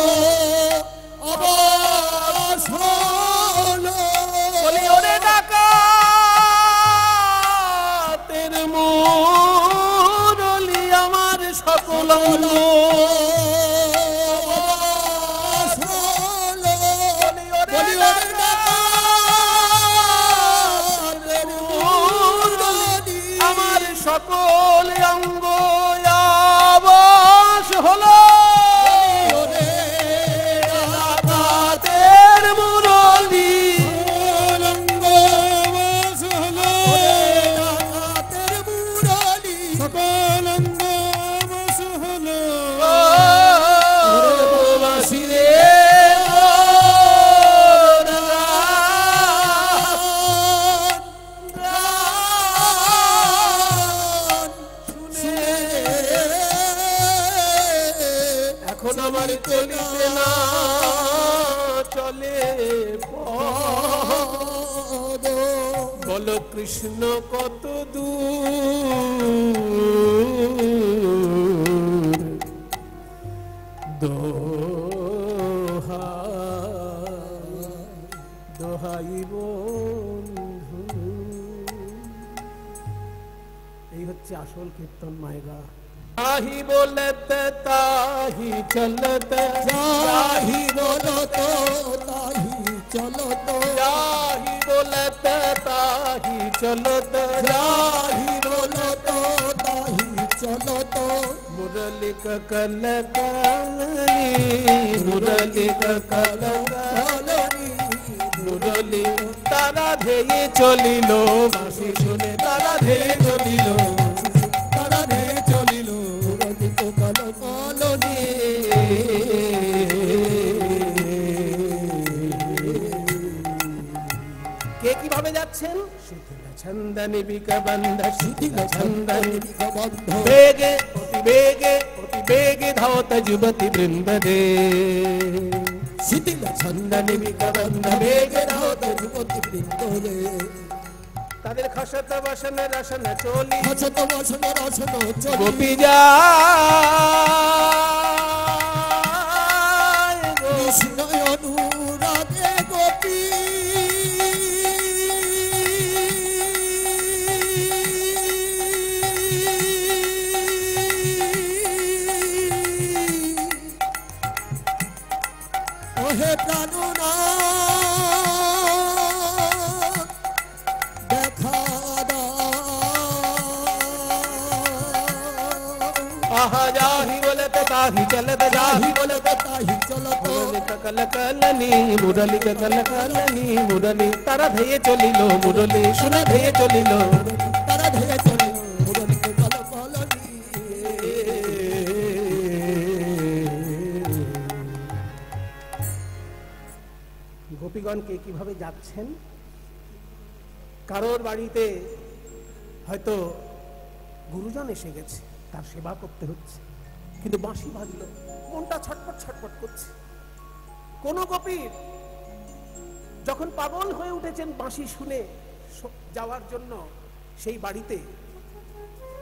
অবশ হলো, বলি ওরে ডাকাতের মুরলি আমার সকল অঙ্গ অবশ হলো, বলি ওরে ডাকাতের মুরলি আমার সকল অঙ্গ অবশ হলো, ডাকাতের মুরলি বাঁশিরে তোর গান শুনে এখন আমার চলিতে না চলে পদ, বলো কৃষ্ণ কত দূর দোহাই বন্ধু। এই হচ্ছে আসল কীর্তন মায়েরা। তাহি বলতে তাহি চলতে, যাহি বলতো তাহি চলতো, তাহি বলতে তাহি চলতে, যাহি বলতো তাহি চলতো, মুরলি কল কালি মুরলি কল কালনি মুরলি তারা ধেয়ে চলিল, বাঁশি শুনে তারা ধেয়ে চলিল, তারা রে চলিল, মুরলি কাল কালনি কে কিভাবে যাচ্ছে যাচ্ছেন শিথিল ছন্দনিবিক বন্ধ শিথিল ছন্দনিবিক বন্ধ বেগে অতি বেগে ধাওত যুবতী বৃন্দ রে শিথিল ছন্দনিবিক বন্ধ বেগে ধাওত যুবতী বৃন্দ রে তাদের খসত বসন রসন চলি খসত বসন রসন চলি গোপী যায় কৃষ্ণ অনুরাগে গোপী ওহে প্রাণনা দেখা आहा जाहि बोलत ताहि चलत जाहि बोलत তাহি চলত call colony Murali call colony Murali তারা ধেয়ে চলিল মুরলি শুনে ধেয়ে চলিল তারা ধেয়ে চলে মুরলিকে কল কলনি গোপীগণকে কিভাবে যাচ্ছেন কারোর বাড়িতে হয়তো গুরুজন এসে গেছে তার সেবা করতে হচ্ছে কিন্তু বাঁশি বাজলো মনটা ছটপট ছটপট করছে কোন গোপীর যখন পাগল হয়ে উঠেছেন বাঁশি শুনে যাওয়ার জন্য সেই বাড়িতে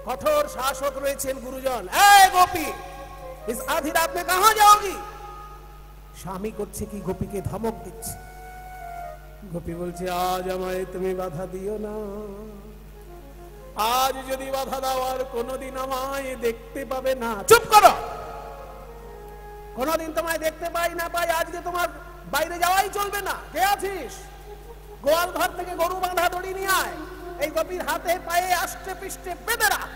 কঠোর শাসক রয়েছেন গুরুজন এই গোপী ইস আধি রাত মে কাহা যাওগি স্বামী করছে কি গোপীকে ধমক দিচ্ছে গোপী বলছে আজ আমায় তুমি বাধা দিও না আজ যদি বাধা দাও আর কোনদিন আমায় দেখতে পাবে না চুপ করো কোনদিন তোমায় দেখতে পাই না পাই আজকে তোমার বাইরে যাওয়াই চলবে না কে আছিস গোয়াল ঘর থেকে গরু বাঁধা দড়ি নিয়ে আয় এই গোপীর হাতে পায়ে আষ্টে পৃষ্ঠে বেঁধে রাখ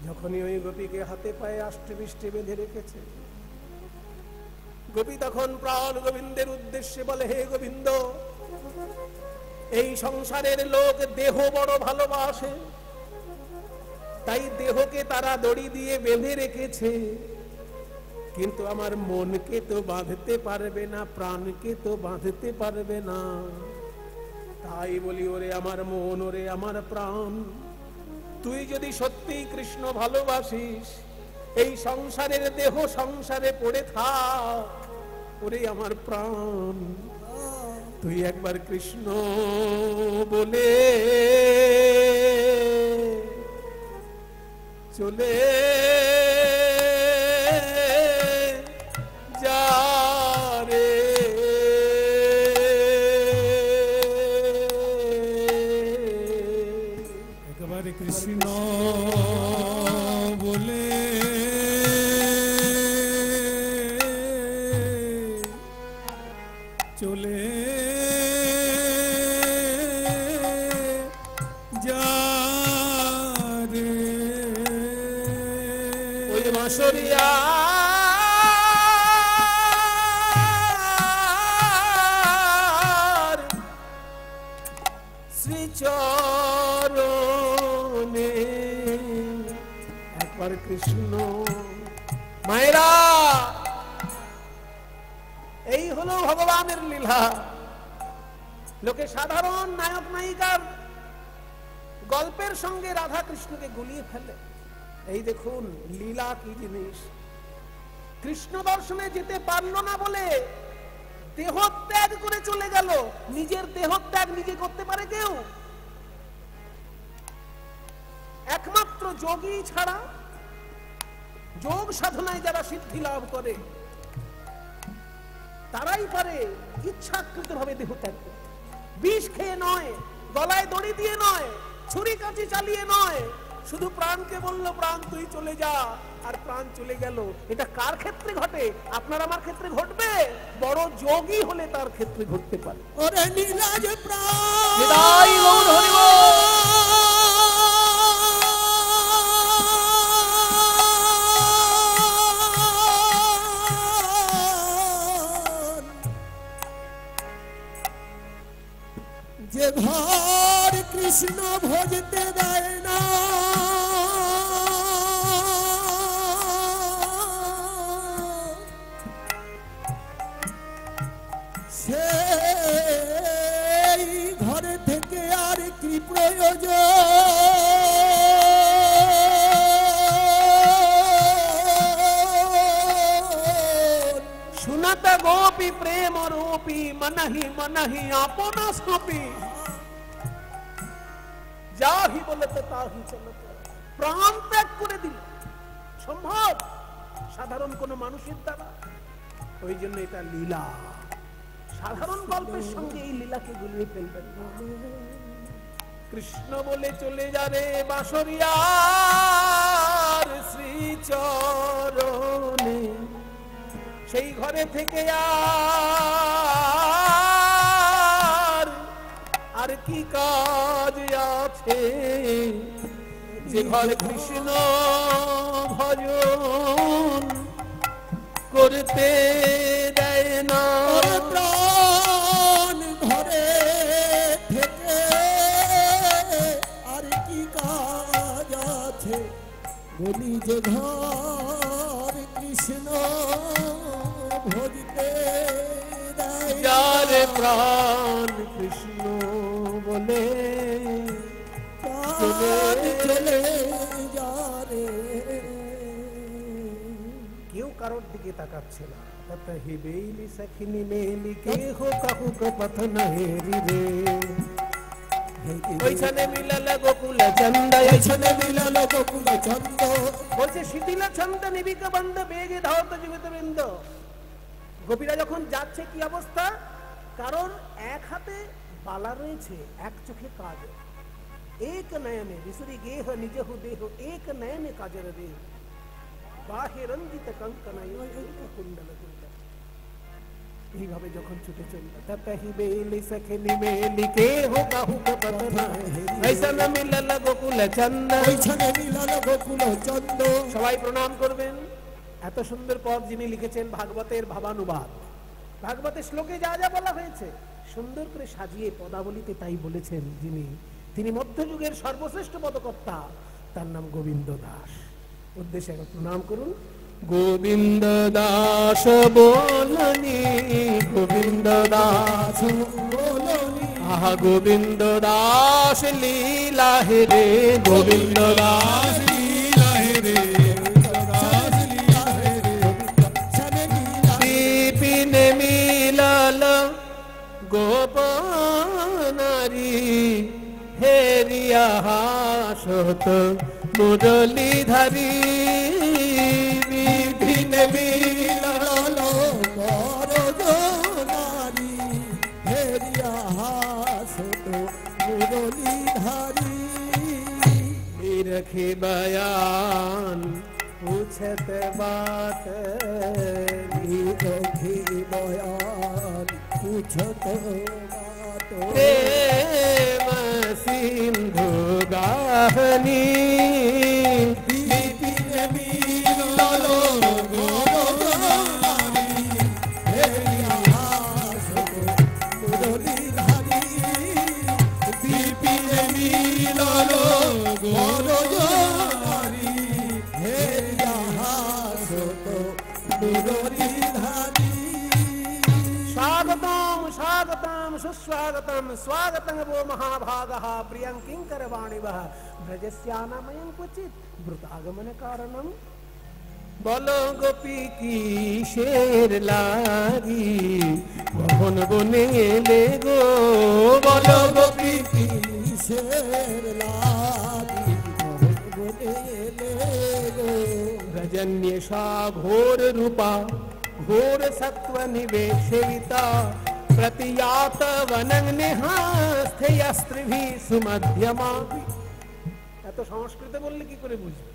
যখনই ওই গোপীকে হাতে পায়ে আষ্টে পৃষ্ঠে বেঁধে রেখেছে গোপী তখন প্রাণ গোবিন্দের উদ্দেশ্যে বলে হে গোবিন্দ এই সংসারের লোক দেহ বড় ভালোবাসে তাই দেহকে তারা দড়ি দিয়ে বেঁধে রেখেছে কিন্তু আমার মনকে তো বাঁধতে পারবে না প্রাণকে তো বাঁধতে পারবে না তাই বলি ওরে আমার মন ওরে আমার প্রাণ তুই যদি সত্যি কৃষ্ণ ভালোবাসিস এই সংসারের দেহ সংসারে পড়ে থাক ওরে আমার প্রাণ তুই একবার কৃষ্ণ বলে চলে যা রে একবার কৃষ্ণ বলে চলে যা রে ওই বাঁশরিয়া শ্রীচরণে একবার কৃষ্ণ মায়েরা এই হলো ভগবানের লীলা লোকে সাধারণ নায়ক নায়িকার গল্পের সঙ্গে রাধা কৃষ্ণকে গুলিয়ে ফেলে এই দেখুন লীলা কি জিনিস কৃষ্ণ দর্শনে যেতে পারলো না বলে দেহত্যাগ করে চলে গেল নিজের দেহত্যাগ নিজে করতে পারে কেউ একমাত্র যোগী ছাড়া যোগ সাধনায় যারা সিদ্ধি লাভ করে তারাই পারে ইচ্ছাকৃত ভাবে দেহত্যাগ করতে বিষ খেয়ে নয় গলায় দড়ি দিয়ে নয় ছুরি কাঁচি চালিয়ে নয় শুধু প্রাণকে বললো প্রাণ তুই চলে যা আর প্রাণ চলে গেল এটা কার ক্ষেত্রে ঘটে আপনার আমার ক্ষেত্রে ঘটবে বড় যোগী হলে তার ক্ষেত্রে ঘটতে পারে ওরে নীলাজ প্রাণ নিতাই গৌর হরি বল। যে ঘর কৃষ্ণ ভজতে দেয় না সে सुनत गोपी प्रेम रूपी मनहि अपना सपी যাহি বলতে তাহি চলত প্রাণ ত্যাগ করে দিল সম্ভব সাধারণ কোন মানুষের দ্বারা ওই জন্য এটা লীলা সাধারণ গল্পের সঙ্গে এই লীলাকে গুলিয়ে ফেলবেন না কৃষ্ণ বলে চলে যাবে বাঁশরিয়ার শ্রীচরণে সেই ঘরে থেকে আর কি কাজ আছে যে ঘরে কৃষ্ণ ভজন করতে দেয় না প্রাণ ঘরে থেকে আর কি কাজ আছে বলি যে ঘর কৃষ্ণ ভজতে দেয় যার প্রাণ কৃষ্ণ বলে চলে যারে কেউ কারোর দিকে তাকাচ্ছে না তত হিবেলি সখিনী মেলি কে হো কাহু কো পথ নহেরি রে ওইখানে মিলাল গোকুল চন্দ ওইখানে মিলাল গোকুল চন্দ বলছে শিথিল ছন্দ নিবিক বন্ধ বেগে ধাওত জীবিত বৃন্দ গোপীরা যখন যাচ্ছে কি অবস্থা কারণ এক হাতে বালা রয়েছে এক চোখে কাজ এক নয়নে বিসুরি গেহ নিজহু দেহ এক নয়নে কাজর দেহ বাহে রঞ্জিত কঙ্কন কুণ্ডল কুণ্ডল এইভাবে যখন ছুটে চলল ততহি বেলি সখনি মেলি কে হো কাহু কো পথ নহেরি ऐसा न मिलल गोकुल चंद ওইখানে মিলাল গোকুল চন্দ সবাই প্রণাম করবেন এত সুন্দর পদ যিনি লিখেছেন ভাগবতের ভাবানুবাদ ভাগবতের শ্লোকে যা যা বলা হয়েছে সুন্দর করে সাজিয়ে পদাবলিতে তাই বলেছেন যিনি তিনি মধ্যযুগের সর্বশ্রেষ্ঠ পদকর্তা তার নাম গোবিন্দ দাস উদ্দেশ্যে প্রণাম করুন গোবিন্দ দাস বলনি গোবিন্দ দাস বলনি আহা গোবিন্দ দাস লীলা হে রে গোবিন্দ দাস লীলা হে রে দাস লীলা হে রে দীপিনে মিলাল গোপনারী হেরিয়া হাসত মুরলীধারী দীপিনে মিলাল বরজনারি হেরিয়া হাসত মুরলীধারী रखे बयान पूछत बात रखी बयान पूछत बात प्रेम सिंधु गाहनी दीपिने मिलाल गोरजनारी हेरिया हासत मुरलीधारी दीपिने मिलाल गोरजनारी हेरिया हासत मुरलीधारी स्वागतम स्वागतम सुस्वागतम स्वागतं वो महाभागः प्रियं किंकरवाणिवः ब्रजस्यानामयं क्वचित् वृतागमन कारणम बोलो गोपी की शेर लागी मोहन बने ले गो बोलो गोपी की शेर लागी मोहन बने ले गो रजन्य सा घोर रूपा घोर सत्व निवेशिता प्रतियात वनं निहास्ते अस्त्रिभि सुमध्यमा এত সংস্কৃতে বললে কি করে বুঝবে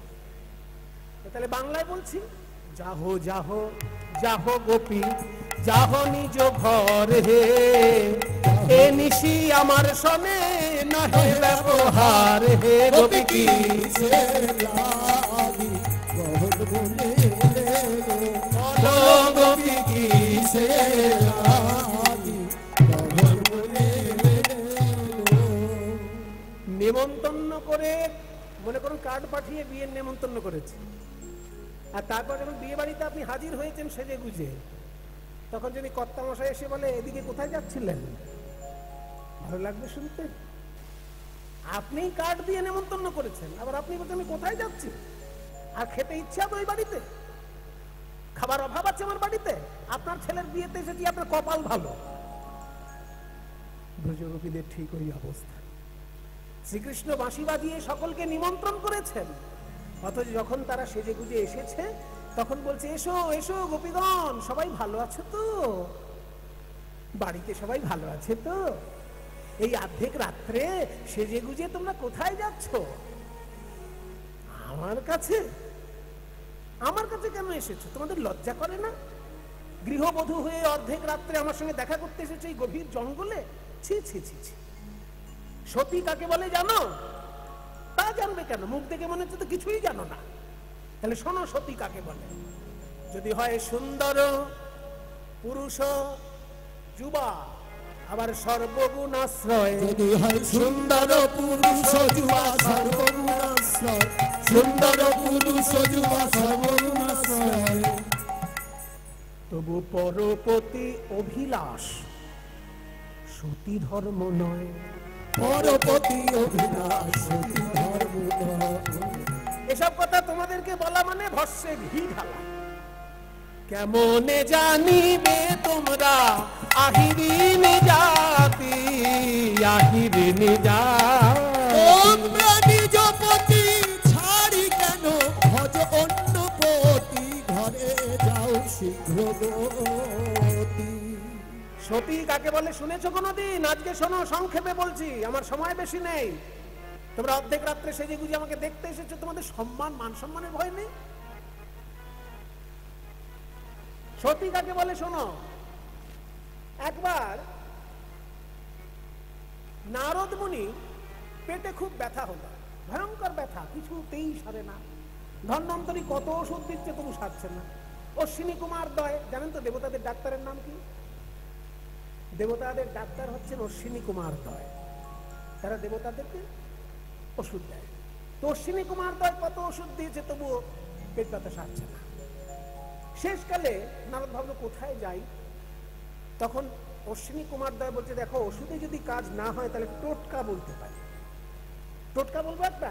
তাহলে বাংলায় বলছি যাহো যাহো যাহো গোপী যাহো নিজ ঘর হে এ নিশি আমার সনে নহে ব্যবহার হে গোপী কি शेर लागी मोहन बने ले गो বলো গোপী কি शेर लागी मोहन बने ले गो নিমন্ত্রণ করে মনে করুন কার্ড পাঠিয়ে বিয়ের নিমন্ত্রণ করেছে আর তারপর যখন বিয়ে বাড়িতে আপনি হাজির হয়েছেন সেজে গুজে তখন যদি কর্তা মশাই এসে বলে এদিকে কোথায় যাচ্ছিলেন ভালো লাগবে শুনতে আপনি কার্ড দিয়ে নেমন্তন্ন করেছেন, আবার আপনি বলছেন আমি কোথায় যাচ্ছি? আর খেতে ইচ্ছা তো ওই বাড়িতে, খাবার অভাব আছে আমার বাড়িতে, আপনার ছেলের বিয়েতে এসেছি, আপনার কপাল ভালো। ব্রজগোপীদের ঠিক ওই অবস্থা। শ্রীকৃষ্ণ বাঁশি বাজিয়ে সকলকে নিমন্ত্রণ করেছেন, অথচ যখন তারা সেজে গুজে এসেছে তখন বলছে এসো এসো গোপীগণ, সবাই ভালো আছো তো? বাড়িতে সবাই ভালো আছে তো? এই অর্ধেক রাত্রে সেজে গুজে তোমরা কোথায় যাচ্ছ? আমার কাছে? আমার কাছে কেন এসেছো? তোমাদের লজ্জা করে না? গৃহবধূ হয়ে অর্ধেক রাত্রে আমার সঙ্গে দেখা করতে এসেছো এই গভীর জঙ্গলে? ছি ছি ছি ছি। সতী কাকে বলে জানো? তা জানবে কেন? মুখ দেখে মনে হচ্ছে তো কিছুই জানো না। তাহলে শোনো সতী কাকে বলে। যদি হয় সুন্দর পুরুষ যুবা, আবার সর্বগুণাশ্রয়। যদি হয় সুন্দর পুরুষ যুবা সর্বগুণাশ্রয়, সুন্দর পুরুষ যুবা সর্বগুণাশ্রয়। তবু পরপতি অভিলাষ সতী ধর্ম নয়। পরপতি অভিলাষ সতী ধর্ম নয়। এসব কথা তোমাদেরকে বলা মানে ভস্যে ঘি ঢালা। কেমনে জানিবে তোমরা আহিরিন জাতি, আহিরিন জাতি। তোমরা নিজ পতি ছাড়ি কেন ভজ অন্য পতি, ঘরে যাও শীঘ্র গতি। সতী কাকে বলে শুনেছো কোনোদিন? আজকে শোনো, সংক্ষেপে বলছি, আমার সময় বেশি নেই। তোমরা অর্ধেক রাত্রে সেজে গুজে আমাকে দেখতে এসেছো, তোমাদের সম্মান মান সম্মানের ভয় নেই? সতী কাকে বলে শোনো। একবার নারদ মুনি পেটে খুব ব্যথা হলো, ভয়ঙ্কর ব্যথা, কিছুতেই সারে না। ধন্বন্তরী কত ওষুধ দিচ্ছে তবু সারছে না। অশ্বিনী কুমার দয়, জানেন তো দেবতাদের ডাক্তারের নাম কি? দেবতাদের ডাক্তার হচ্ছেন অশ্বিনী কুমার দয়। তারা দেবতাদেরকে ওষুধ দেয়। তো অশ্বিনী কুমার দয় কত ওষুধ দিয়েছে তবুও পেট ব্যথা সারছে না। শেষকালে নারদ ভাবলো কোথায় যাই। তখন অশ্বিনী কুমার দয় বলছে দেখো, ওষুধে যদি কাজ না হয় তাহলে টোটকা বলতে পারি। টোটকা বলবো একটা,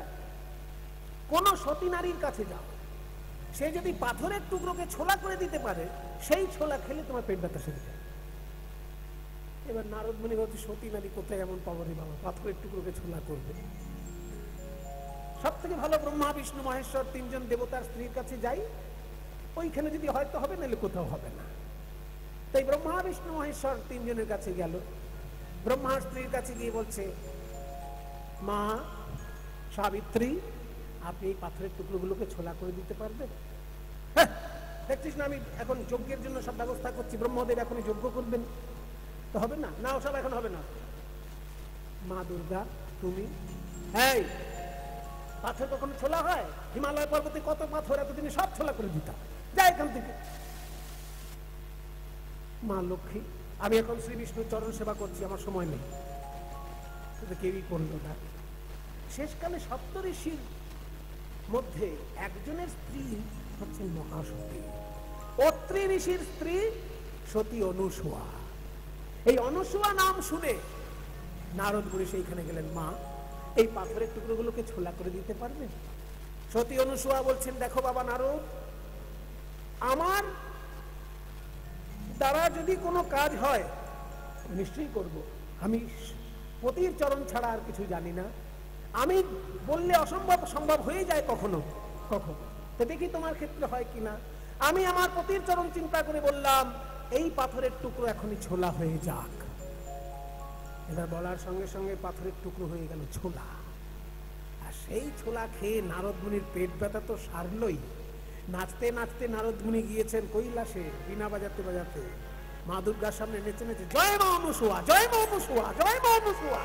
কোন সতী নারীর কাছে যাও, সে যদি পাথরের টুকরোকে ছোলা করে দিতে পারে, সেই ছোলা খেলে তোমার পেট ব্যথা সেরে যায়। এবার নারদ মুনি বলছে সতী নারী কোথায় এমন পাবো রে বাবা, পাথরের টুকরোকে ছোলা করবে? সব থেকে ভালো ব্রহ্মা বিষ্ণু মহেশ্বর তিনজন দেবতার স্ত্রীর কাছে যাই, ওইখানে যদি হয়তো হবে, নাহলে কোথাও হবে না। তাই ব্রহ্মা বিষ্ণু মহেশ্বর তিনজনের কাছে গেল। ব্রহ্মার স্ত্রীর কাছে গিয়ে বলছে মা সাবিত্রী, আপনি এই পাথরের টুকরোগুলোকে ছোলা করে দিতে পারবেন? হ্যাঁ, দেখছিস না আমি এখন যজ্ঞের জন্য সব ব্যবস্থা করছি, ব্রহ্মদেব এখনই যজ্ঞ করবেন, তো হবে না? না, ওসব এখন হবে না। মা দুর্গা তুমি, এই পাথর কখনো ছোলা হয়? হিমালয় পর্বতে কত পাথর, এতদিনে সব ছোলা করে দিতাম, যা এখান থেকে। মা লক্ষ্মী, আমি এখন শ্রী বিষ্ণুর চরণ সেবা করছি, আমার সময় নেই। কেউই করল না। শেষকালে সপ্তঋষির মধ্যে একজনের স্ত্রী হচ্ছেন মহাসতী। অত্রি ঋষির স্ত্রী সতী অনুসূয়া। এই অনুসূয়া নাম শুনে নারদ মুনি সেইখানে গেলেন, মা এই পাথরের টুকরোগুলোকে ছোলা করে দিতে পারবে? সতী অনুসূয়া বলছেন দেখো বাবা নারদ, আমার দ্বারা যদি কোনো কাজ হয় নিশ্চয়ই করব। আমি পতির চরণ ছাড়া আর কিছু জানি না। আমি বললে অসম্ভব সম্ভব হয়ে যায় কখনো কখনো, তো দেখি তোমার ক্ষেত্রে হয় কিনা। আমি আমার পতির চরণ চিন্তা করে বললাম এই পাথরের টুকরো এখনই ছোলা হয়ে যাক। এবার বলার সঙ্গে সঙ্গে পাথরের টুকরো হয়ে গেল ছোলা। আর সেই ছোলা খেয়ে নারদ মুনির পেট ব্যথা তো সারলই। নাচতে নাচতে নারদ মুনি গিয়েছেন কৈলাসে, বীণা বাজাতে বাজাতে মা দুর্গার সামনে নেচে নেচে জয় মা অনুসূয়া, জয় মা অনুসূয়া, জয় মা অনুসূয়া।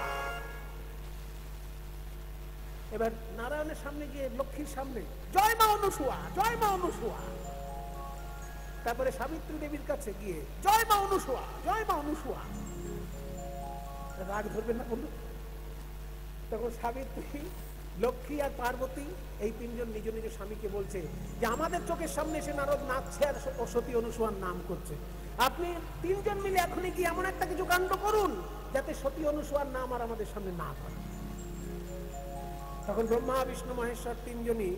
এবার নারায়ণের সামনে গিয়ে লক্ষ্মীর সামনে জয় মা অনুসূয়া, জয় মা অনুসূয়া। তারপরে সাবিত্রী দেবীর কাছে গিয়ে জয় মা অনুসূয়া, জয় মা অনুসূয়া। রাগ ধরবে না বলুন? তখন সাবিত্রী, লক্ষ্মী আর পার্বতী এই তিনজন নিজ নিজ স্বামীকে বলছে যে আমাদের চোখের সামনে এসে নারদ নাচছে আর সতী অনুসূয়ার নাম করছে, আপনি তিনজন মিলে এখনই কি এমন একটা কিছু কাণ্ড করুন যাতে সতী অনুসূয়ার নাম আর আমাদের সামনে না করে। তখন ব্রহ্মা বিষ্ণু মহেশ্বর তিনজনই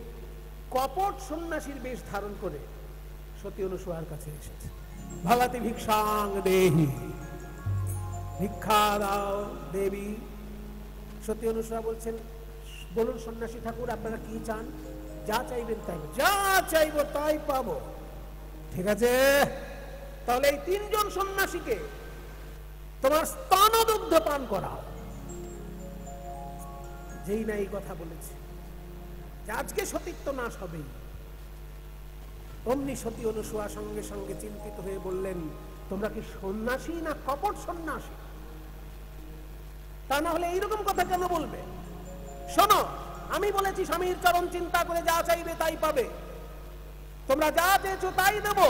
কপট সন্ন্যাসীর বেশ ধারণ করে সতী অনুসূয়ার কাছে এসেছে। ভগবতী ভিক্ষাং দেহি, ভিক্ষা দাও দেবী। সতী অনুসূয়া বলছেন, বলুন সন্ন্যাসী ঠাকুর আপনারা কি চান? যা চাইবেন তাই, যা চাইবো তাই পাবো। ঠিক আছে, তাহলে এই তিনজন সন্ন্যাসীকে তোমার স্তনদুগ্ধ পান করাও। যেই না এই কথা বলেছে আজকে সতীত্ব নাশ হবেই, অমনি সতী অনুসূয়া সঙ্গে সঙ্গে চিন্তিত হয়ে বললেন, তোমরা কি সন্ন্যাসী না কপট সন্ন্যাসী? তা না হলে এইরকম কথা কেন বলবে? শোনো, আমি বলেছি স্বামীর চরণ চিন্তা করে যা চাইবে তাই পাবে, তোমরা যা চেয়েছো তাই দেব,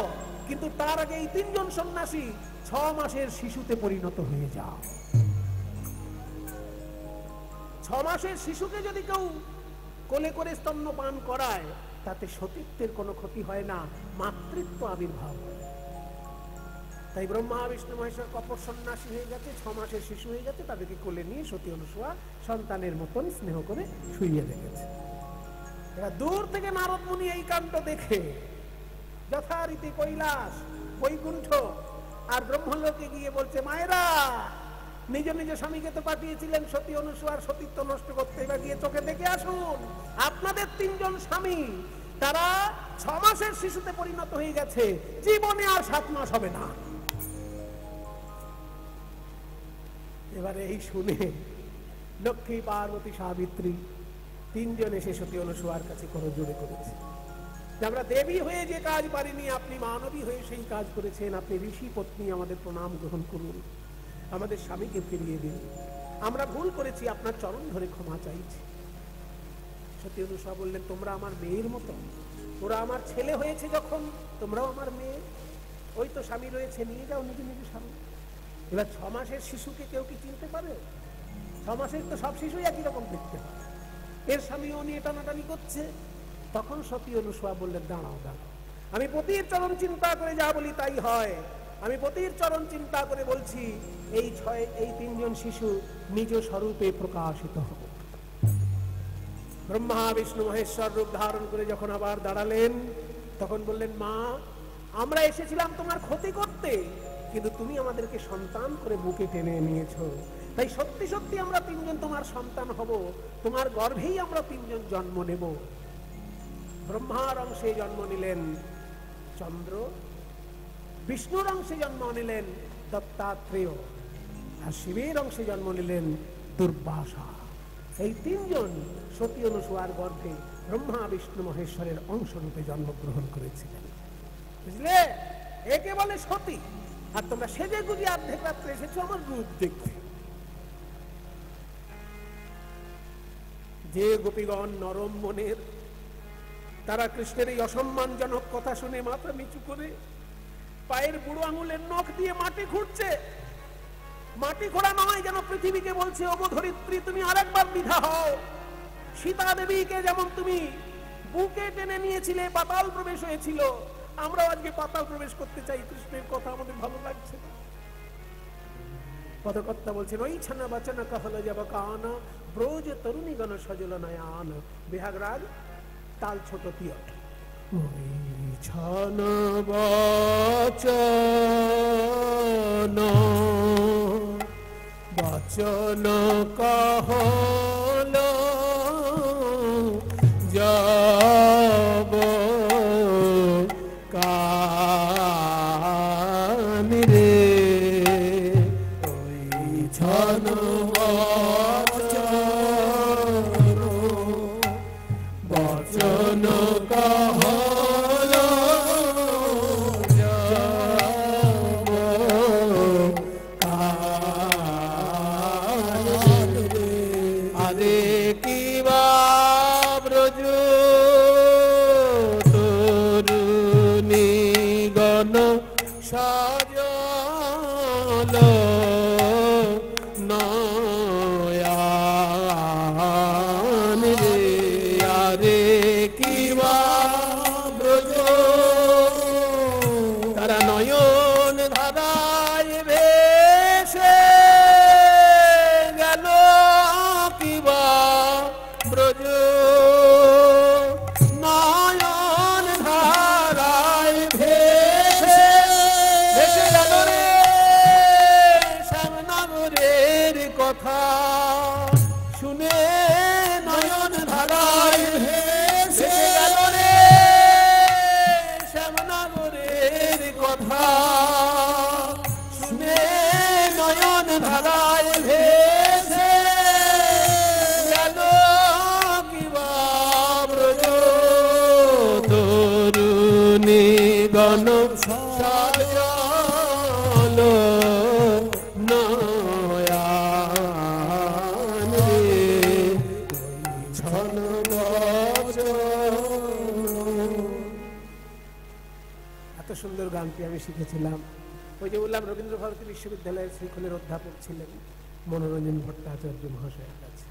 কিন্তু তার আগে এই তিনজন সন্ন্যাসী 6 মাসের শিশুতে পরিণত হয়ে যাও। 6 মাসের শিশুকে যদি কেউ কোলে করে স্তন্যপান করায় তাতে সতীত্বের কোনো ক্ষতি হয় না, মাতৃত্ব আবির্ভাব হয়। তাই ব্রহ্মা বিষ্ণু মহেশ্বর কপট সন্ন্যাসী হয়ে গেছে, 6 মাসের শিশু হয়ে গেছে, তাদেরকে কোলে নিয়ে সতী অনুসূয়া সন্তানের মতন স্নেহ করে শুইয়ে রেখেছে। এরা দূর থেকে নারদ মুনি এই কাণ্ড দেখে যথারীতি কৈলাস বৈকুণ্ঠ আর ব্রহ্মলোকে গিয়ে বলছে, মায়েরা নিজ নিজ স্বামীকে তো পাঠিয়েছিলেন সতী অনুসূয়ার সতীত্ব নষ্ট করতে, এবার গিয়ে চোখে দেখে আসুন আপনাদের তিনজন স্বামী তারা 6 মাসের শিশুতে পরিণত হয়ে গেছে, জীবনে আর 7 মাস হবে না। এবারে এই শুনে লক্ষ্মী পার্বতী সাবিত্রী তিনজন এসে সতী অনুসূয়ার কাছে করজোড়ে করেছে, আমরা দেবী হয়ে যে কাজ পারিনি, আপনি মানবী হয়ে সেই কাজ করেছেন, আপনি ঋষি পত্নী, আমাদের প্রণাম গ্রহণ করুন, আমাদের স্বামীকে ফিরিয়ে দিন, আমরা ভুল করেছি, আপনার চরণ ধরে ক্ষমা চাইছি। সতী অনুসূয়া বললেন, তোমরা আমার মেয়ের মতো, ওরা আমার ছেলে হয়েছে যখন, তোমরাও আমার মেয়ে, ওই তো স্বামী রয়েছে, নিয়ে যাও নিজে নিজে স্বামী। এবার 6 মাসের শিশুকে কেউ কি চিনতে পারে? 6 মাসের তো সব শিশুই একই রকম দেখতে পারে, এর স্বামীও নিয়ে টানাটানি করছে। তখন সতী অনুসূয়া বললেন, দাঁড়াও দাঁড়াও, আমি পতির চরণ চিন্তা করে যা বলি তাই হয়, আমি পতির চরণ চিন্তা করে বলছি এই তিনজন শিশু নিজ স্বরূপে প্রকাশিত হবে। ব্রহ্মা বিষ্ণু মহেশ্বর রূপ ধারণ করে যখন আবার দাঁড়ালেন তখন বললেন, মা আমরা এসেছিলাম তোমার ক্ষতি করতে, কিন্তু তুমি আমাদেরকে সন্তান করে বুকে টেনে নিয়েছো, তাই সত্যি সত্যি আমরা তিনজন তোমার সন্তান হব, তোমার গর্ভেই আমরা তিনজন জন্ম নেব। ব্রহ্মার অংশে জন্ম নিলেন চন্দ্র, বিষ্ণুর অংশে জন্ম নিলেন দত্তাত্রেয়, আর শিবের অংশে জন্ম নিলেন দুর্বাসা। এই তিনজন সতী অনুসূয়ার গর্ভে ব্রহ্মা বিষ্ণু মহেশ্বরের অংশরূপে জন্মগ্রহণ করেছিলেন। বুঝলে, একে বলে সতী, আর তোমরা সেজে গুজে অর্ধেক রাত্রে এসেছো আমার রূপ দেখতে। যে গোপীগণ নরম মনের, তারা কৃষ্ণের এই অসম্মানজনক কথা শুনে মাথা নিচু করে পায়ের বুড়ো আঙুলের নখ দিয়ে মাটি খুঁড়ছে। মাটি খোঁড়া নয়, যেন পৃথিবীকে বলছে, ওগো ধরিত্রী তুমি আরেকবার বিধা হও। সীতা দেবীকে যেমন তুমি বুকে টেনে নিয়েছিলে, পাতাল প্রবেশ হয়েছিল, আমরাও আজকে পাতাল প্রবেশ করতে চাই, কৃষ্ণের কথা আমাদের ভালো লাগছে। পদকর্তা বলছেন, ওই ছানা বাচনা কাহল যাব কান ব্রজ তরুণী গণ সজল নয়ান। বিহাগরাগ তাল ছোট পিয়ট। ওই ছানা বাচনা বাচন কাহল যাব কান রে, ওই ছানা বাচন কাহল যাব কান রে। আরে কি ব্রজ তরুণী গণ সজল নয়ান রে। আরে কি ব্রজ, তারা নয়ন ধারায় ভেসে গেল, কি ব্রজ কথা শুনে নয়ন ধারায় ভেসে গেল রে শ্যামনগরের কথা শুনে নয়ন ধারায় ভেসে গেল কিবা ব্রজ তরুণী গণ সাজালো নয়ান রে ছন এত সুন্দর গানটি আমি শিখেছিলাম। ওই যে বললাম রবীন্দ্র ভারতী বিশ্ববিদ্যালয়ের শ্রীখোলের অধ্যাপক ছিলেন মনোরঞ্জন ভট্টাচার্য মহাশয়ের কাছে।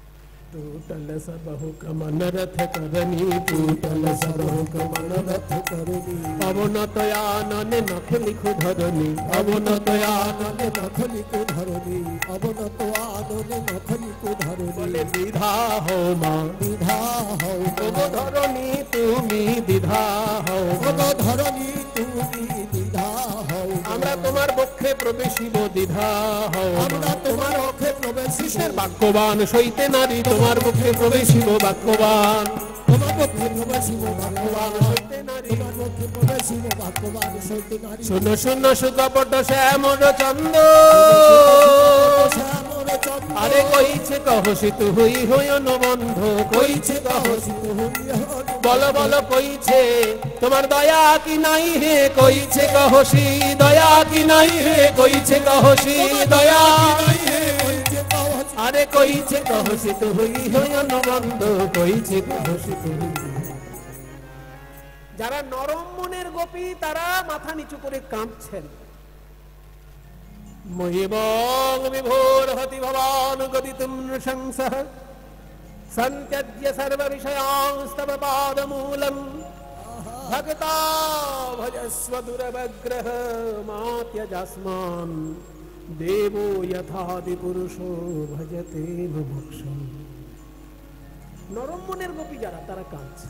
टूटल सबहु कमन रथ करनी टूटल सबहु कमन रथ करनी अवनत आनन नख लिखु धरनी अवनत आनन नख लिखु धरनी अवनत आनन नख लिखु धरनी बोले विधा हो माँ विधा हो गो धरनी तुमी विधा हो गो धरनी तुमी विधा हो আমরা তোমার পক্ষে প্রবেশিব দ্বিধা হও আমরা তোমার পক্ষে প্রবেশিসের বাক্যবান সইতে নারী তোমার পক্ষে প্রবেশিব বাক্যবান তোমার পক্ষে প্রবেশিব বাক্যবান সইতে নারী তোমার পক্ষে প্রবেশিব বাক্যবান সইতে নারী শূন্য শূন্য সুকপট শ্যামর চন্দ আরে কইছে কহসিত হই হই অনুবন্ধ কইছে কহসিত হই বল বল কইছে তোমার দয়া কি নাই হে কইছে কহসি দয়া কি নাই হে কইছে কহসি দয়া নাই হে আরে কইছে কহসিত হই হই অনুবন্ধ কইছে কহসিত হই। যারা নরম মনের গোপী তারা মাথা নিচু করে কাঁপছেন। মহিবং বিভোর হতি ভবান গদিতুম নৃশংসঃ সন্ত্যজ্য সর্ব বিষয়াংস্তব পাদমূলম ভক্তা ভজস্ব দুরবগ্রহ মাত্যজস্মান দেবো যথাদি পুরুষো ভজতে মুমুক্ষুম। নরম মনের গোপী যারা তারা কাঁদছে,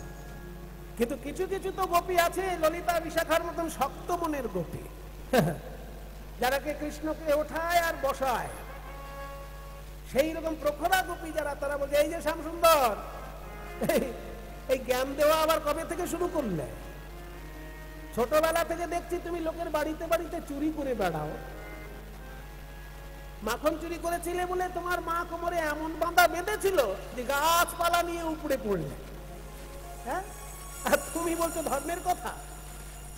কিন্তু কিছু কিছু তো গোপী আছে ললিতা বিশাখার মতন শক্ত মনের গোপী যারাকে কৃষ্ণকে ওঠায় আর বসায়। সেই রকম প্রখরা গোপী যারা তারা বলছে এই যে শ্যামসুন্দর এই জ্ঞান দেওয়া আবার কবে থেকে শুরু করলে? ছোটবেলা থেকে দেখছি তুমি লোকের বাড়িতে বাড়িতে চুরি করে বেড়াও। মাখন চুরি করেছিলে বলে তোমার মা কোমরে এমন বাঁধা বেঁধেছিল যে গাছপালা নিয়ে উপড়ে পড়লে। হ্যাঁ, আর তুমি বলছো ধর্মের কথা?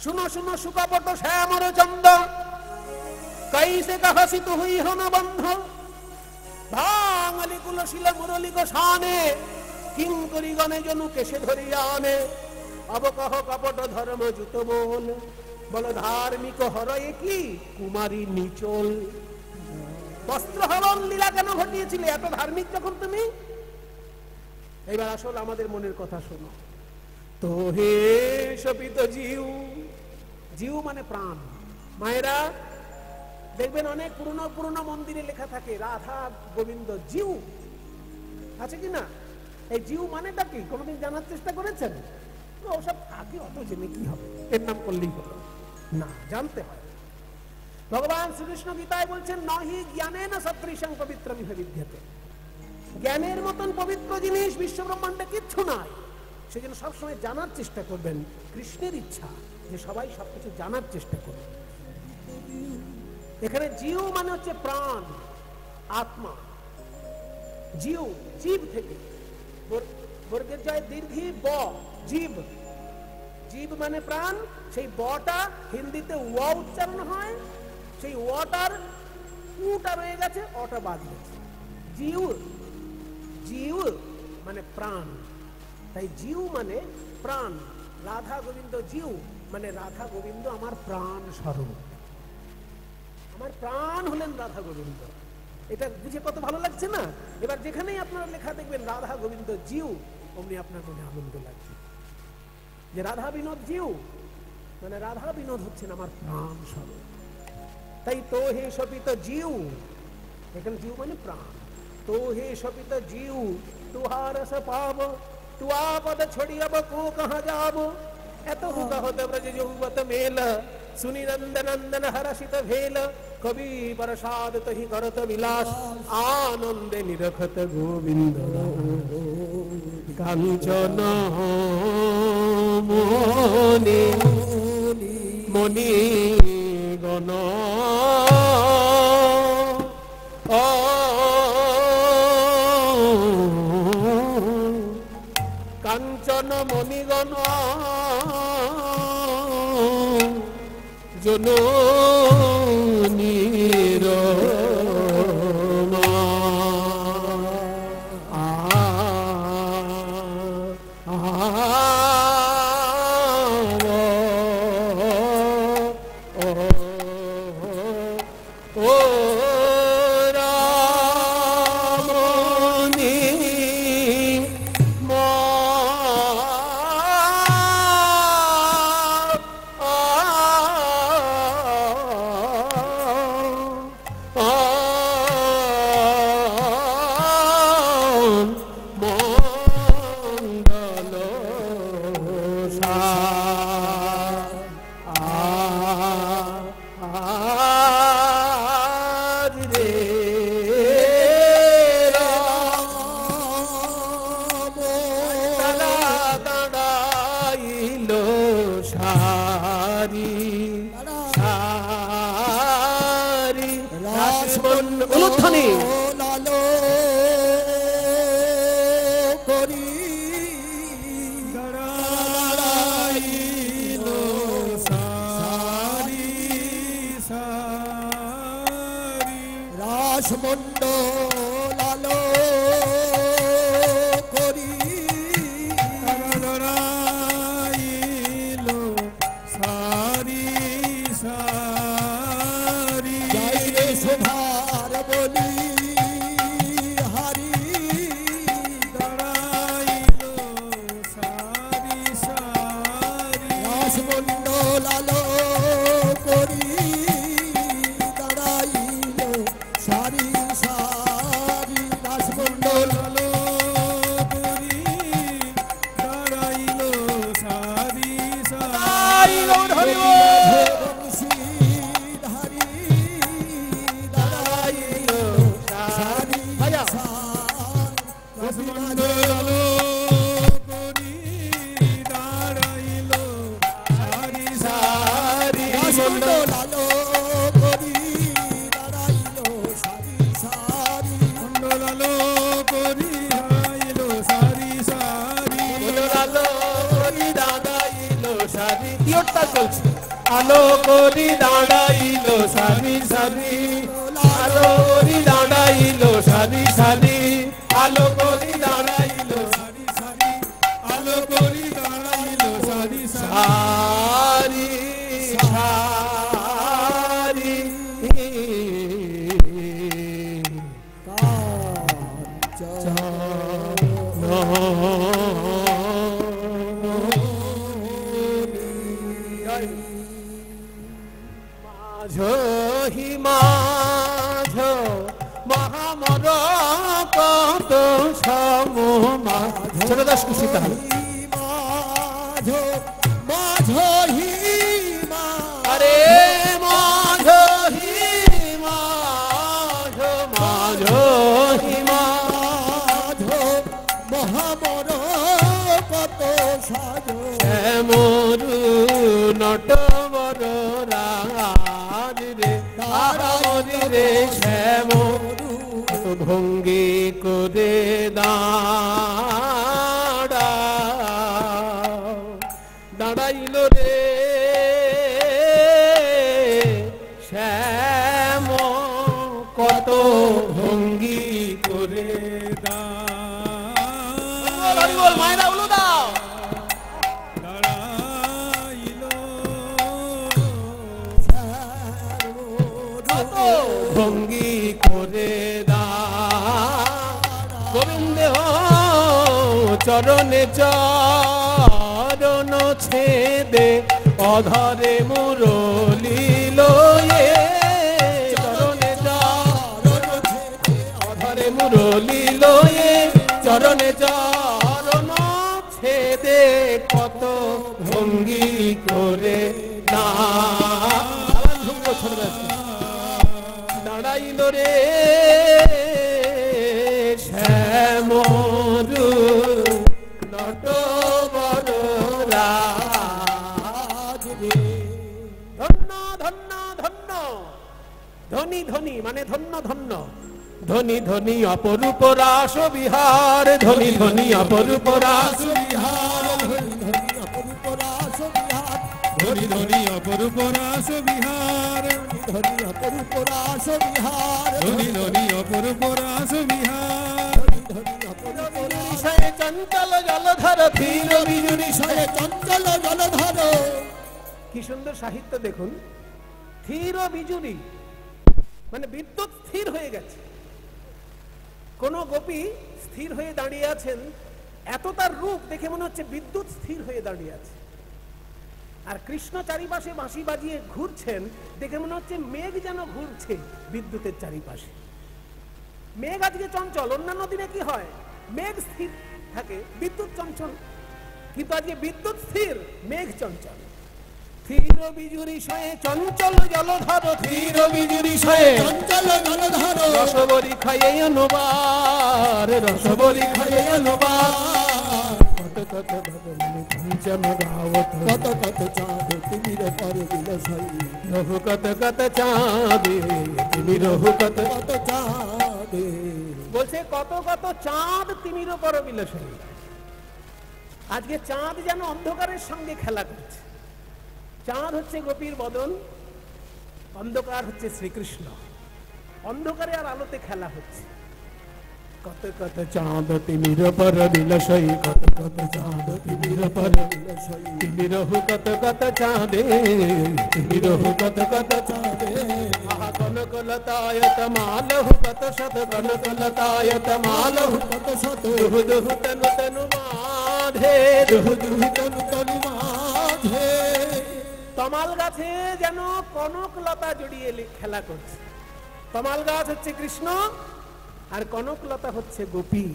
শুনো শুনো সুকপট শ্যামর চন্দ कैसे कहसी तु हुई हो न बंध भांगली कुलशील मुरली गोसाने किंकरी गणे जनु केशे धरिया आने अब कह कपट धर्म जुत बोल बोलो धार्मिक हरये की कुमारी निचोल বস্ত্র হরণ লীলা কেন ঘটিয়েছিলে এত ধার্মিক যখন তুমি? এবার আসল আমাদের মনের কথা শোনো। তো হে শপিত জীব, জীব মানে প্রাণ। মায়েরা দেখবেন অনেক পুরনো পুরনো মন্দিরে লেখা থাকে রাধা গোবিন্দ জিউ, আছে কি না? এই জিউ মানেটা কি কোনোদিন জানার চেষ্টা করেছেন? ওসব থাকে, অত জেনে কি হবে, এর নাম করলেই হলো না, জানতে হয়। ভগবান শ্রীকৃষ্ণ গীতায় বলছেন নহি জ্ঞানেন সদৃশং পবিত্রম ইহ বিদ্যতে। জ্ঞানের মতন পবিত্র জিনিস বিশ্ব ব্রহ্মাণ্ডে কিচ্ছু নাই। সেজন্য সবসময় জানার চেষ্টা করবেন। কৃষ্ণের ইচ্ছা যে সবাই সবকিছু জানার চেষ্টা করবে। এখানে জীব মানে হচ্ছে প্রাণ, আত্মা। জীব, জীব থেকে বর্গের জয় দীর্ঘি ব, জীব। জীব মানে প্রাণ। সেই বটা হিন্দিতে ওয়া উচ্চারণ হয়, সেই ওয়াটার উটা রয়ে গেছে, অটা বাদ গেছে। জীব, জীব মানে প্রাণ। তাই জীব মানে প্রাণ। রাধা গোবিন্দ জীব মানে রাধা গোবিন্দ আমার প্রাণ স্বরূপ। আমার প্রাণ হলেন রাধা গোবিন্দ। এটা বুঝে কত ভালো লাগছে না? এবার যেখানেই আপনারা লেখা দেখবেন রাধা গোবিন্দ জিউ, অমনি আপনার মনে আনন্দ লাগছে যে রাধা বিনোদ জিউ মানে রাধা বিনোদ হচ্ছেন আমার প্রাণ স্বরূপ। তাই তো হে শপিত জিউ, এখানে জিউ মানে প্রাণ। তো হে শপিত জিউ তুহার রস পাব তুয়া পদ ছড়ি अब को कहां जाबो এত হুকা হতে ব্রজ যৌবত মেল सुनी नंद नंदन हर्षित भेल कवि प्रसाद तहि करत विलास आनंद निरखत गोविंद कांचन मोनि मुनि गण कांचन मुनिगण जननीर আলো করি দাঁড়াইলো সারি সারি আলো করি দাঁড়াইলো সারি সারি আলো করি দাঁড়াইলো সারি সারি আলো করি দাঁড়াইলো সারি সারি সারি হি মাঝ মহামর কত সমমা ছোট দাস খুশি তাহলে মাঝ মাঝ হি আরে মাঝ হি মাঝ মাঝ হি মাঝ মহামর কত সাজ শ্যামরু নটবর রে শ্যাম ভঙ্গি করে দাঁড়াইল রে শ্যাম কত ভঙ্গি করে মায়েরা বলো দাও ভঙ্গি করে গোবিন্দ চরণে চরণ ছেদে অধরে মুরলি লয়ে চরণে অধরে মুরলি লয়ে চরণে চরণ ছেদে কত ভঙ্গি করে না সুন্দরে শ্যামরু নটবর রাজ রে। ধন্য ধন্য ধন্য, ধনী ধনী মানে ধন্য ধন্য, ধনী ধনী অপরূপ রাস বিহার, ধনী ধনী অপরূপ রাস বিহার, ধনী ধনী অপরূপ রাস বিহার, ধনী অপরূপ রাস বিহার, ধনী ধনী অপরূপ রাস বিহার, ধনী অপরূপ বিষয়ে চঞ্চল জলধর, ধীর বিজুরি বিষয়ে চঞ্চল জলধর। কি সুন্দর সাহিত্য দেখুন। ধীর বিজুরি মানে বিদ্যুৎ স্থির হয়ে গেছে। কোন গোপী স্থির হয়ে দাঁড়িয়ে আছেন, এত তার রূপ দেখে মনে হচ্ছে বিদ্যুৎ স্থির হয়ে দাঁড়িয়ে আছে। আর কৃষ্ণ চারিপাশে বাঁশি বাজিয়ে ঘুরছেন, দেখে মনে হচ্ছে মেঘ যেন ঘুরছে বিদ্যুতের চারিপাশে। মেঘ আজকে চঞ্চল, অন্যান্য দিনে কি হয় মেঘ স্থির থাকে, বিদ্যুৎ চঞ্চল, কিন্তু আজকে বিদ্যুৎ স্থির, মেঘ চঞ্চল। ধীর বিজুরি সয়ে চঞ্চল জলধর, ধীর বিজুরি সয়ে চঞ্চল জলধর। রসবরি খায়ে অনুবার, রসবরি খায়ে অনুবার। কত কত ভগবান পঞ্চম গাওত, কত কত চাঁদ তিমির পর বিলসাই, রহু কত কত চাঁদে তুমি রহু কত কত চাঁদ। বলছে কত কত চাঁদ তিমির পর বিলসাই। আজকে চাঁদ যেন অন্ধকারের সঙ্গে খেলা করছে। চাঁদ হচ্ছে গোপীর বদন, অন্ধকার হচ্ছে শ্রীকৃষ্ণ। অন্ধকারে আর আলোতে খেলা হচ্ছে। কত কত চাঁদ তিমির পর বিলসাই, কত কত চাঁদ তিমির পর বিলসাই, তুমি রহু কত কত চাঁদে, তুমি রহু কত কত চাঁদে। আহা কনকলতায়ত মালহু কত শত, কনকলতায়ত মালহু কত শত। দুহু দুহু তনু তনু মাধে, দুহু দুহু তনু তনু মাধে। তমাল গাছে যেন কনক লতা জড়িয়ে খেলা করছে। তমাল গাছ হচ্ছে কৃষ্ণ আর কনক লতা হচ্ছে গোপী।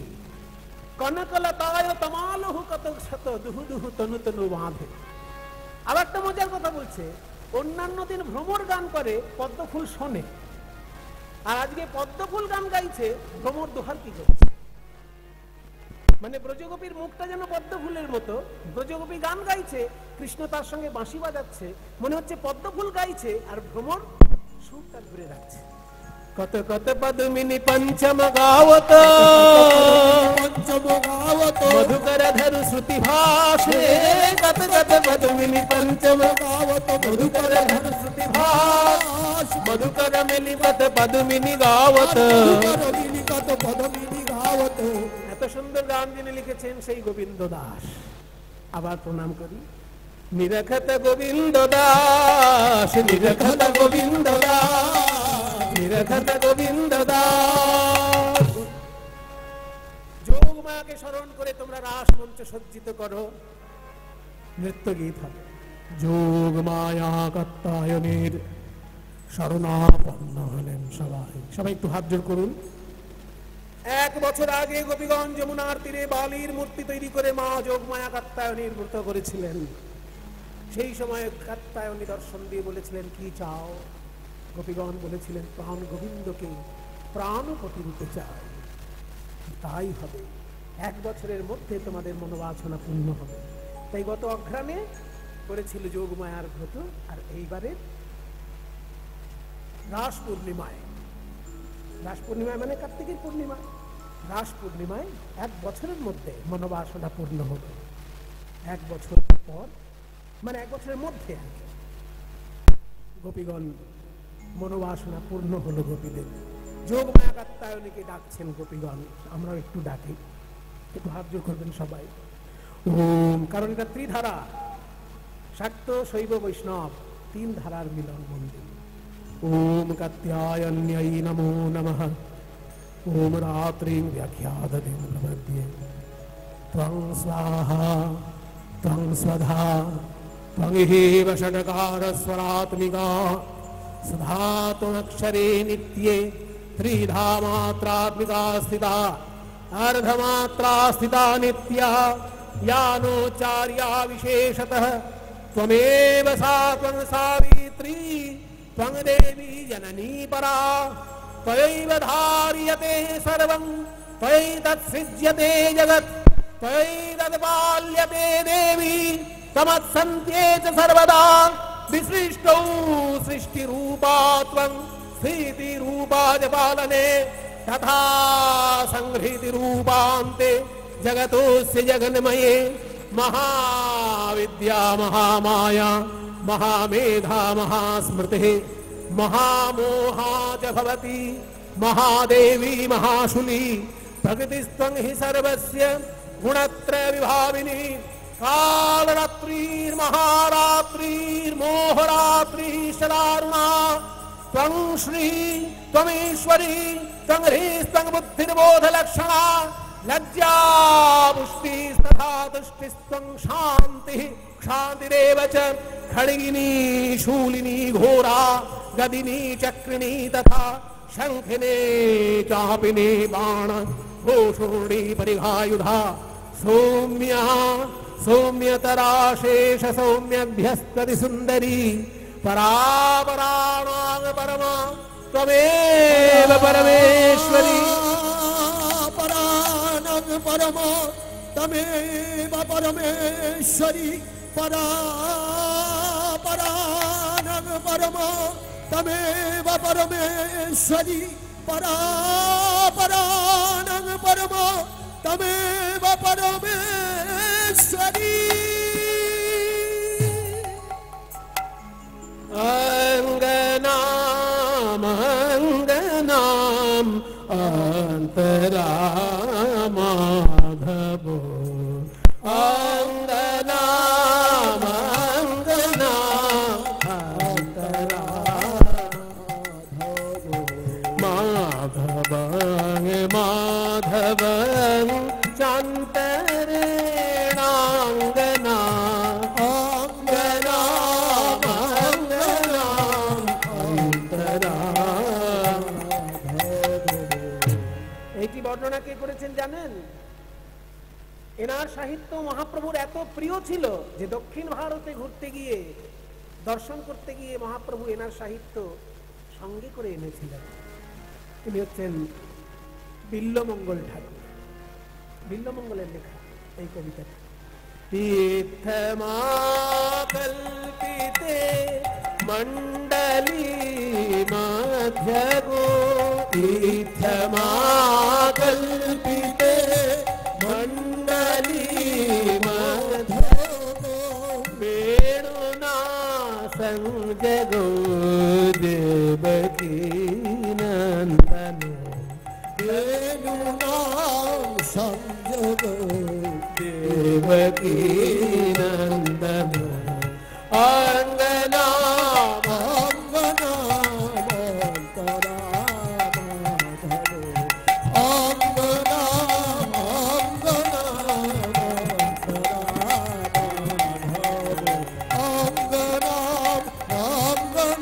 কনকলতায় তমালহু কত শত, দুহু দুহু তনু তনু বাঁধে। আর একটা মজার কথা বলছে, অন্যান্য দিন ভ্রমর গান করে, পদ্ম ফুল শোনে, আর আজকে পদ্ম ফুল গান গাইছে, ভ্রমর দোহার কি করছে। মানে ব্রজগোপীর মুখটা যেন পদ্ম ফুলের মতো, ব্রজগোপী গান গাইছে, কৃষ্ণ তার সঙ্গে বাঁশি বাজাচ্ছে, মনে হচ্ছে পদ্ম ফুল গাইছে আর ভ্রমর সুরটা ধরে রাখছে। কত কত পদ্মিনী পঞ্চম গাওত, পঞ্চম গাওত, মধুকর ধরু শ্রুতি ভাষে। কত কত পদ্মিনী পঞ্চম গাওত, মধুকর ধরু শ্রুতি ভাষ। মধুকর মিলিপত পদ্মিনী গাওত, কত পদ্মিনী গাওত। এত সুন্দর গান যিনি লিখেছেন সেই গোবিন্দ দাস। আবার প্রণাম করি। নিরখত গোবিন্দ দাস, নিরখত গোবিন্দ দাস, নিরখত গোবিন্দ দাস। যোগ মায়াকে স্মরণ করে তোমরা রাস মঞ্চ সজ্জিত করো, নৃত্য গীত হবে। যোগ মায়া কাত্তায়নের শরণাপন্ন হলেন সবাই। সবাই একটু হাত জোড় করুন। 1 বছর আগে গোপীগঞ্জ যমুনার তীরে বালির মূর্তি তৈরি করে মা যোগমায়া কাত্তায়নীর মূর্ত করেছিলেন। সেই সময় কাত্তায়নী দর্শন দিয়ে বলেছিলেন, কি চাও? গোপীগণ বলেছিলেন, প্রাণ গোবিন্দকে প্রাণপতি রূপে চাও। তাই হবে, 1 বছরের মধ্যে তোমাদের মনোবাসনা পূর্ণ হবে। তাই গত অঘ্রাণে করেছিল যোগমায়ার ব্রত, আর এইবারে রাস পূর্ণিমায়, রাস পূর্ণিমায় মানে কার্তিকের পূর্ণিমা, রাস পূর্ণিমায় 1 বছরের মধ্যে মনোবাসনা পূর্ণ হবে। 1 বছর পর মানে 1 বছরের মধ্যে গোপীগণ মনোবাসনা পূর্ণ হলো গোপীদের। যোগমায়া কাত্তায়নীকে ডাকছেন গোপীগণ। আমরাও একটু ডাকি, একটু হাত জোড় করবেন সবাই। ওম, কারণ এটা ত্রিধারা, শাক্ত শৈব বৈষ্ণব 3 ধারার মিলন মন্দির। ओम कात्यायन्यै नमो नमः। ओम रात्रिं व्याख्यादते मध्ये त्वं स्वाहा त्वं स्वधा त्वं एव षडकारस्वरात्मिका सुधा त्वमक्षरे नित्ये त्रिधा मात्रात्मिका स्थिता अर्धमात्रा स्थिता नित्या यानोचार्या विशेषतः त्वमेव सा त्वं सावित्री त्वं देवी जननी परा त्वयैव धार्यते सर्वं त्वयैतत्सृज्यते जगत् त्वयैतत्पाल्यते देवी तमत्सन्त्ये च सर्वदा विसृष्टौ सृष्टिरूपा त्वं स्थितिरूपा च पालने तथा संहृतिरूपान्ते जगतोऽस्य जगन्मये महाविद्या महामाया महामेधा महास्मृतिः महामोहा च भवति महादेवी महाशूली प्रकृतिस्त्वं हि सर्वस्य गुणत्रय विभाविनी कालरात्रिर्महारात्रिर्मोहरात्रिश्चरारुणा त्वं श्री त्वमीश्वरी त्वं ह्रीस्त्वं बुद्धिर्बोधलक्षणा लज्जा पुष्टिस्तथा तुष्टिस्त्वं शान्तिः क्षान्तिरेव च खड्गिनी शूलिनी घोरा गदिनी चक्रिणी तथा शंखिने चापिने बाण घोषोणी परिघायुधा सौम्या सौम्यतरा शेष सौम्यभ्यस्तति सुंदरी परापराणां परमा त्वमेव परमेश्वरी परानंग परमा तमेव परमेश्वरी परानंग परमा तमेव परमेश्वरी परानंग परमा तमेव परमेश्वरी अंगनाम अंगनाम अंतरा माधवो अंगनाम अंगनाम अंतरा माधवं माधवं चान्तरेणांगना বর্ণনা কে করেছেন জানেন? এনার সাহিত্য মহাপ্রভুর এত প্রিয় ছিল যে দক্ষিণ ভারতে ঘুরতে গিয়ে দর্শন করতে গিয়ে মহাপ্রভু এনার সাহিত্য সঙ্গে করে এনেছিলেন। তিনি হচ্ছেন বিল্লমঙ্গল ঠাকুর। বিল্লমঙ্গলের লেখা এই কবিতাটা। तीर्थमाकल्पिते मण्डली मध्यगो तीर्थमाकल्पिते मण्डली मध्यगो वेणुना संजगो देवकी नन्दनो वेणुना संजगो देवकी नंदन अंगना अंगना अंतरा माधव अंगना अंगना अंतरा माधव अंगना अंगना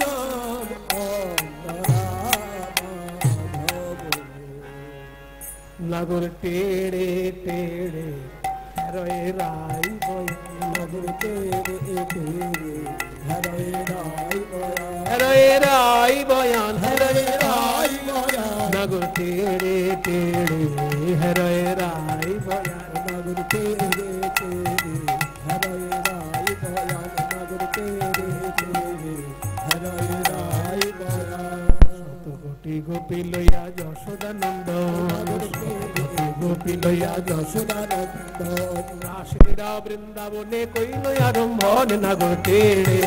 अंतरा माधव नगर टेढ़े टेढ़े हरे राई नगर तेरे तेरे हरे राई बयान हरे राई बयान नगर तेरे तेरे हरे राई बयान नगर तेरे तेरे हरे राई बयान नगर तेरे तेरे हरे राई बयान कोटि गोपी लया यशोदानंदन गोपी लया यशोदानंदन रासलीला वृंदावने कइल आरंभन नगर तेरे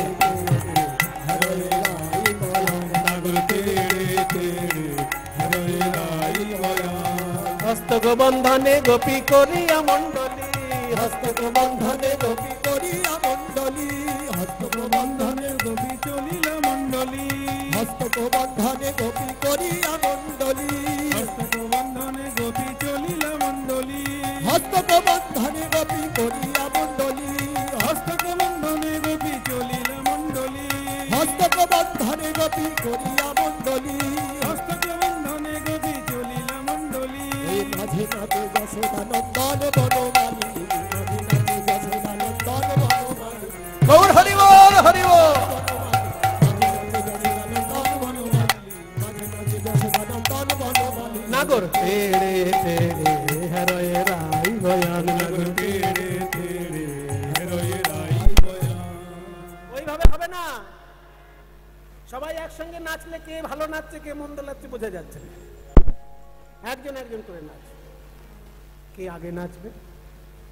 हरे राई बयान नगर तेरे तेरे हरे राई बयान हस्तक बंधने गोपी करिया मंडली हस्तक बंधने गोपी करिया मंडली हस्तक बंधने गोपी चलिला मंडली हस्तक बंधने गोपी करिया मंडली हस्तक बंधने गोपी चलिला मंडली हस्तक बंधने गोपी करिया मंडली हस्तक बंधने गोपी चलिला मंडली हस्तक बंधने गोपी करिया मंडली हस्तक बंधने गोपी चलिला मंडली माझे नाते यशोदानंदन बनमाली माझे नाते यशोदानंदन बनमाली गौर हरि बोल हरि बोल নাগর তেড়ে তেড়ে হেরয়ে রাই বয়ান, নাগর তেড়ে তেড়ে হেরয়ে রাই বয়ান। ওইভাবে হবে না। সবাই একসঙ্গে নাচলে কে ভালো নাচছে কে মন্দ নাচছে বোঝা যাচ্ছে না। একজন একজন করে নাচ। কে আগে নাচবে?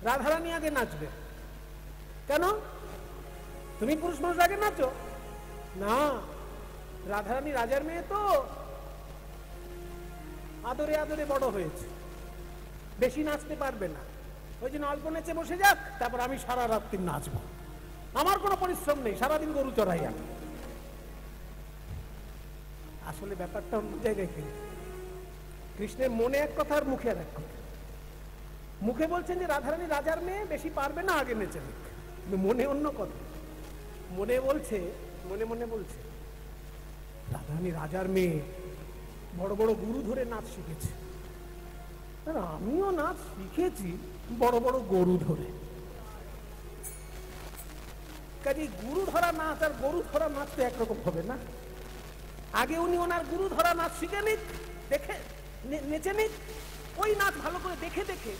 রাধারানী আগে নাচবে। কেন? তুমি পুরুষ মানুষ আগে নাচো না। রাধারানী রাজার মেয়ে তো, আদরে আদরে বড় হয়েছে, বেশি নাচতে পারবে না। ওই জন্য অল্প নেচে বসে যাক, তারপর আমি সারা রাত্রি নাচবো। আমার কোনো পরিশ্রম নেই, সারাদিন গরু চড়াই আমি। আসলে ব্যাপারটা অন্য জায়গায় কেন? কৃষ্ণের মনে এক কথা আর মুখে আর এক কথা। মুখে বলছেন যে রাধারানী রাজার মেয়ে, বেশি পারবে না, আগে নেচে নিক। কিন্তু মনে অন্য কথা। মনে বলছে, মনে মনে বলছে রাধারানী রাজার মেয়ে, বড় বড় গুরু ধরে নাচ শিখেছে, আর আমিও নাচ শিখেছি বড় বড় গরু ধরে। কাজে গুরু ধরা নাচ আর গরু ধরা নাচ তো একরকম হবে না। আগে উনি ওনার গুরু ধরা নাচ শিখে নিক, দেখে নেচে নিক। ওই নাচ ভালো করে দেখে দেখে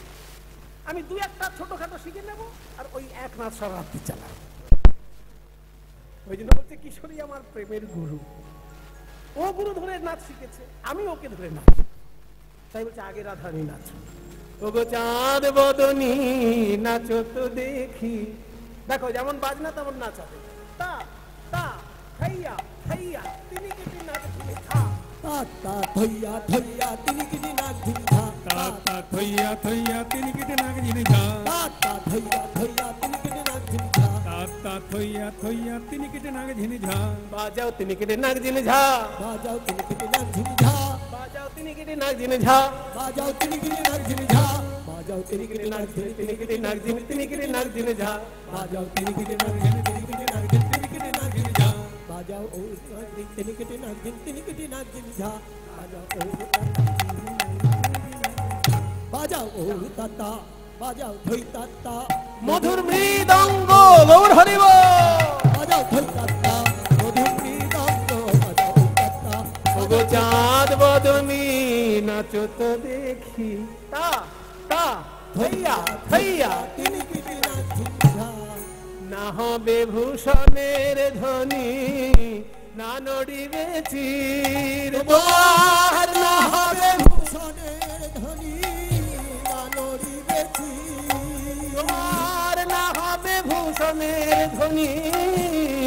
আমি দুই একটা ছোটখাটো শিখে নেব, আর ওই এক নাচ সারা রাত্রি চালাবো। ওই জন্য বলছে কিশোরী আমার প্রেমের গুরু, ও গুরু ধরে নাচ শিখেছে, আমি ওকে ধরে নাচ। তাই বলছে আগে রাধারানী নাচ। ওগো চাঁদ বদনী নাচো তো দেখি। দেখো যেমন বাজনা তেমন নাচ হবে। তা তা থাইয়া থাইয়া তিনি কেটে নাচ ধুলে থা, তা তা থইয়া থইয়া তিনি কিটি নাচ ঝিনি ঝা, তা তা থইয়া থইয়া তিনি কেটে নাক ঝিনি ঝা, তা তা থইয়া থইয়া তিনি কিটি নাচ ঝিনি ঝা, তা তা থইয়া থইয়া তিনি কেটে নাক ঝিনি ঝা। বাজাও তিনি কেটে নাক জিনে ঝা, বাজাও তিনি কিটি নাচ ঝিনি ঝা, বাজাও তিনি কেটে নাক জিনে ঝা, বাজাও তিনি কিটি নাচ ঝিনি ঝা, বাজাও তিনি কিটি নাচ ঝিনি, তিনি কেটে নাক জিনে, তিনি কেটে নাক জিনে ঝা, বাজাও তিনি কিটি নাচ ঝিনি, তিনি কিটি নাচ ঝিনি, তিনি কিটি নাচ ঝিনি ঝা, বাজাও ও তিনি কিটি নাচ ঝিনি, তিনি কিটি নাচ ঝিনি ঝা, বাজাও ও তাতা, বাজাও থই তাতা, মধুর মৃদঙ্গ গৌর হরিব। বাজাও থই তাতা, মধুর মৃদঙ্গ, বাজাও ও তাতা, ওগো চাঁদ বদনী নাচো তো দেখি। তা তা থাইয়া থাইয়া তিনি কিটি নাচ ঝিনি ঝা, না হবে ভূষণের ধ্বনি, না নড়িবে চির তোমার, না হবে ভূষণের ধ্বনি, না নড়িবে চির, তোমার, না হবে ভূষণের ধ্বনি,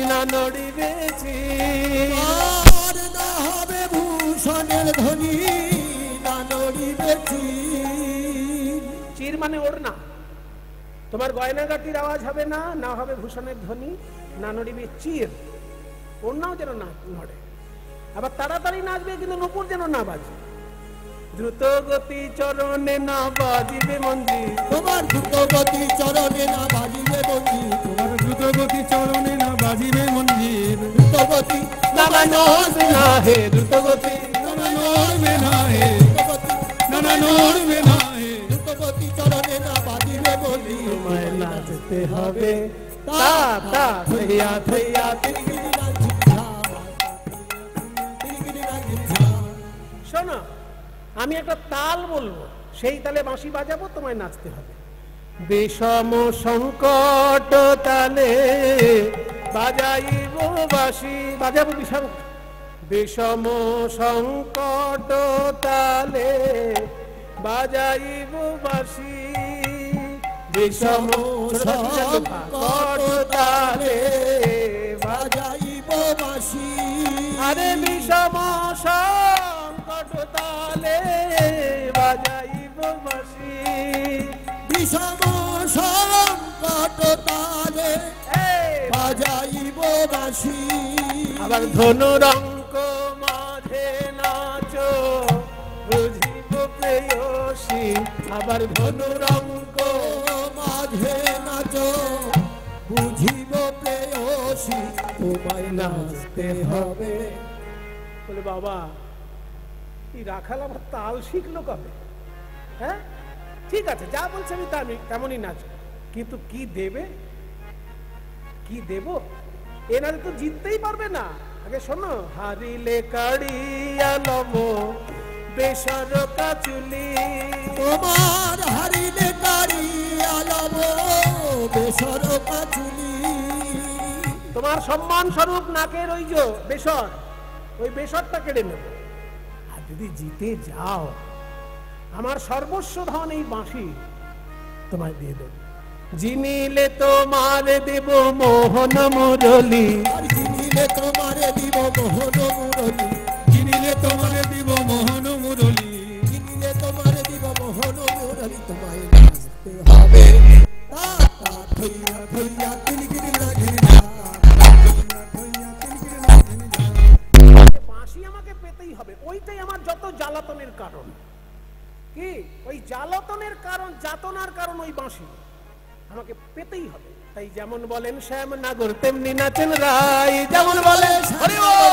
না নড়িবে চির। আর না হবে ভূষণের ধ্বনি, না নড়িবে চির। চির মানে ওর না, তোমার গয়নাগাটির আওয়াজ হবে না, না হবে ভূষণের ধ্বনি, না নড়িবে চির। ওর যেন না নড়ে। আবার তাড়াতাড়ি নাচবে কিন্তু নুপুর যেন না বাজে। দ্রুত গতি চরণে না বাজিবে মন্দির, তোমার দ্রুত গতি চরণে না বাজিবে মঞ্জির, তোমার দ্রুত গতি চরণে না বাজিবে মঞ্জির, দ্রুত গতি না নড়বে না হে, দ্রুত গতি নানা নড়বে না হে, দ্রুত গতি, নানা নড়বে না হে, দ্রুত গতি চরণে না বাজিবে মঞ্জির, তোমায় নাচতে হবে। তা তা থাইয়া থাইয়া তিনি কিটি নাচ ঝিনি ঝা, তিনি কিটি নাচ ঝিনি ঝা। শোনো, আমি একটা তাল বলবো, সেই তালে বাঁশি বাজাবো, তোমায় নাচতে হবে। বিষম সংকট তালে বাজাইব বাঁশি, বাজাবো বিষম, বিষম সংকট তালে বাজাইব বাঁশি, বিষম সংকট তালে বাজাইব বাঁশি, আরে বিষম সংকট তালে বাজাইব বাঁশি, বিষম সংকট তালে এই বাজাইব বাঁশি। আবার ধনুরঙ্ক মাঝে নাচো বুঝিব প্রেয়সী, আবার ধনুরঙ্ক মাঝে নাচো বুঝিব প্রেয়সী, তোমায় নাচতে হবে। বলে বাবা এই রাখাল আবার তাল শিখলো কবে? হ্যাঁ ঠিক আছে, যা বলছে আমি তেমনই নাচ, কিন্তু কি দেবে, কি দেব? এনারে তো জিততেই পারবে না। আগে শোনো, হারিলে কাড়িয়া লম বেসর কাচুলি তোমার হারিলে কারি আলব বেসর কাচুলি তোমার সম্মান স্বরূপ নাকের ওই যে বেসর, ওই বেসরটা কেড়ে নেব। আর যদি জিতে যাও আমার সর্বস্ব ধন এই বাঁশি তোমায় দিয়ে দেব। জিনিলে তোমার দেব মোহন মুরলি, আর জিনিলে তোমারে দিব মোহন মুরলি, কিনিলে তোমারে দিব মোহন মুরলি, কিনিলে তোমারে দিব মোহন মুরলি। তোমায় নাচতে হবে তা তা থইয়া থইয়া তিলকিরি লাগিরি না, থইয়া তিলকিরি লাগিরি না। বাঁশি আমাকে পেতেই হবে, ওইটাই আমার যত জ্বালাতনের কারণ। কি ওই জ্বালাতনের কারণ, যাতনার কারণ ওই বাঁশি আমাকে পেতেই হবে। তাই যেমন বলেন শ্যাম নাগর তেমনি নাচেন রাই, যেমন বলেন হরি বল।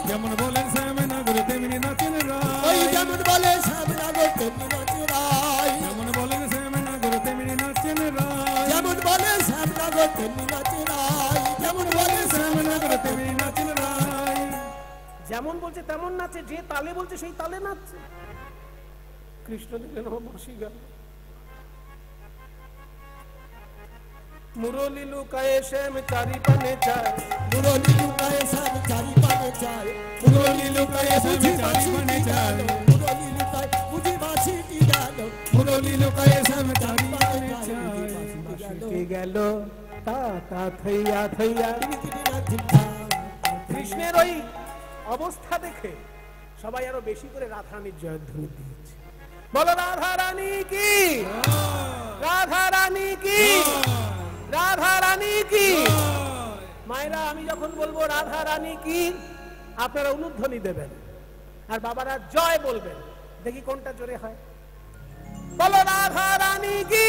যেমন বলেন শ্যাম নাগর তেমনি নাচেন ওই রায়, যেমন বলে শ্যামনগর তেমনি নাচে রাই, যেমন বলেন শ্যাম নাগর তেমনি নাচেন রায়, যেমন বলে শ্যামনগর তেমনি নাচে রাই, যেমন বলে শ্যাম নাগর তেমনি নাচেন রায়। যেমন বলছে তেমন নাচে, যে তালে বলছে সেই তালে নাচছে। কৃষ্ণ দিলেন আমার বাঁশি গান। মুরলি লুকায়ে শ্যাম চারি পানে চায়, মুরলি লুকায়ে শ্যাম চারি পানে চায়, মুরলি লুকায়ে শ্যাম চারি পানে চায়, মুরলি লুকায় বুঝি বাঁশিটি গেল, মুরলি লুকায়ে শ্যাম চারি পানে চায়। বাঁশিটি গেল তা তা থইয়া থইয়া। কৃষ্ণের ওই অবস্থা দেখে সবাই আরো বেশি করে রাধারানীর জয়ধ্বনি দিয়েছে। বলো রাধা রানী কি, রাধা রানী কি, রাধা রানী কি। মায়েরা আমি যখন বলবো রাধা রানী কি, আপনারা অনুধ্বনি দেবেন, আর বাবারা জয় বলবেন। দেখি কোনটা জোরে হয়। বলো রাধা রানী কি।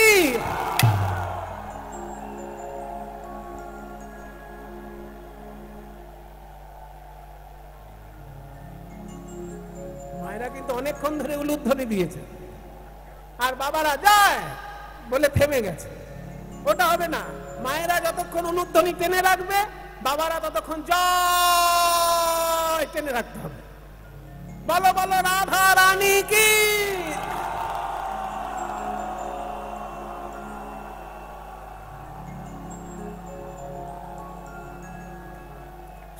মায়েরা কিন্তু অনেকক্ষণ ধরে উলুধ্বনি দিয়েছে, আর বাবারা যায় বলে থেমে গেছে। ওটা হবে না। মায়েরা যতক্ষণ উলুধ্বনি টেনে রাখবে, বাবারা ততক্ষণ জয় টেনে রাখতে হবে। বলো বলো রাধা রানী কি।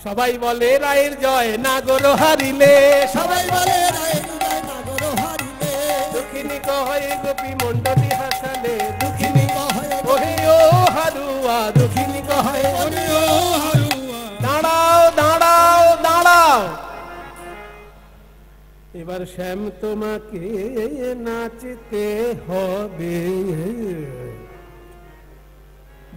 সবাই বলে রায়ের জয় নাগর হারিলে, সবাই বলে রায়ের জয় নাগর হারিলে, দুঃখিনী কহে গোপী মণ্ডলী হাসালে, দুঃখিনী কহে ওহে ও হারুয়া, দুঃখিনী কহে ওরে ও হারুয়া, দাঁড়াও দাঁড়াও দাঁড়াও। এবার শ্যাম তোমাকে নাচতে হবে।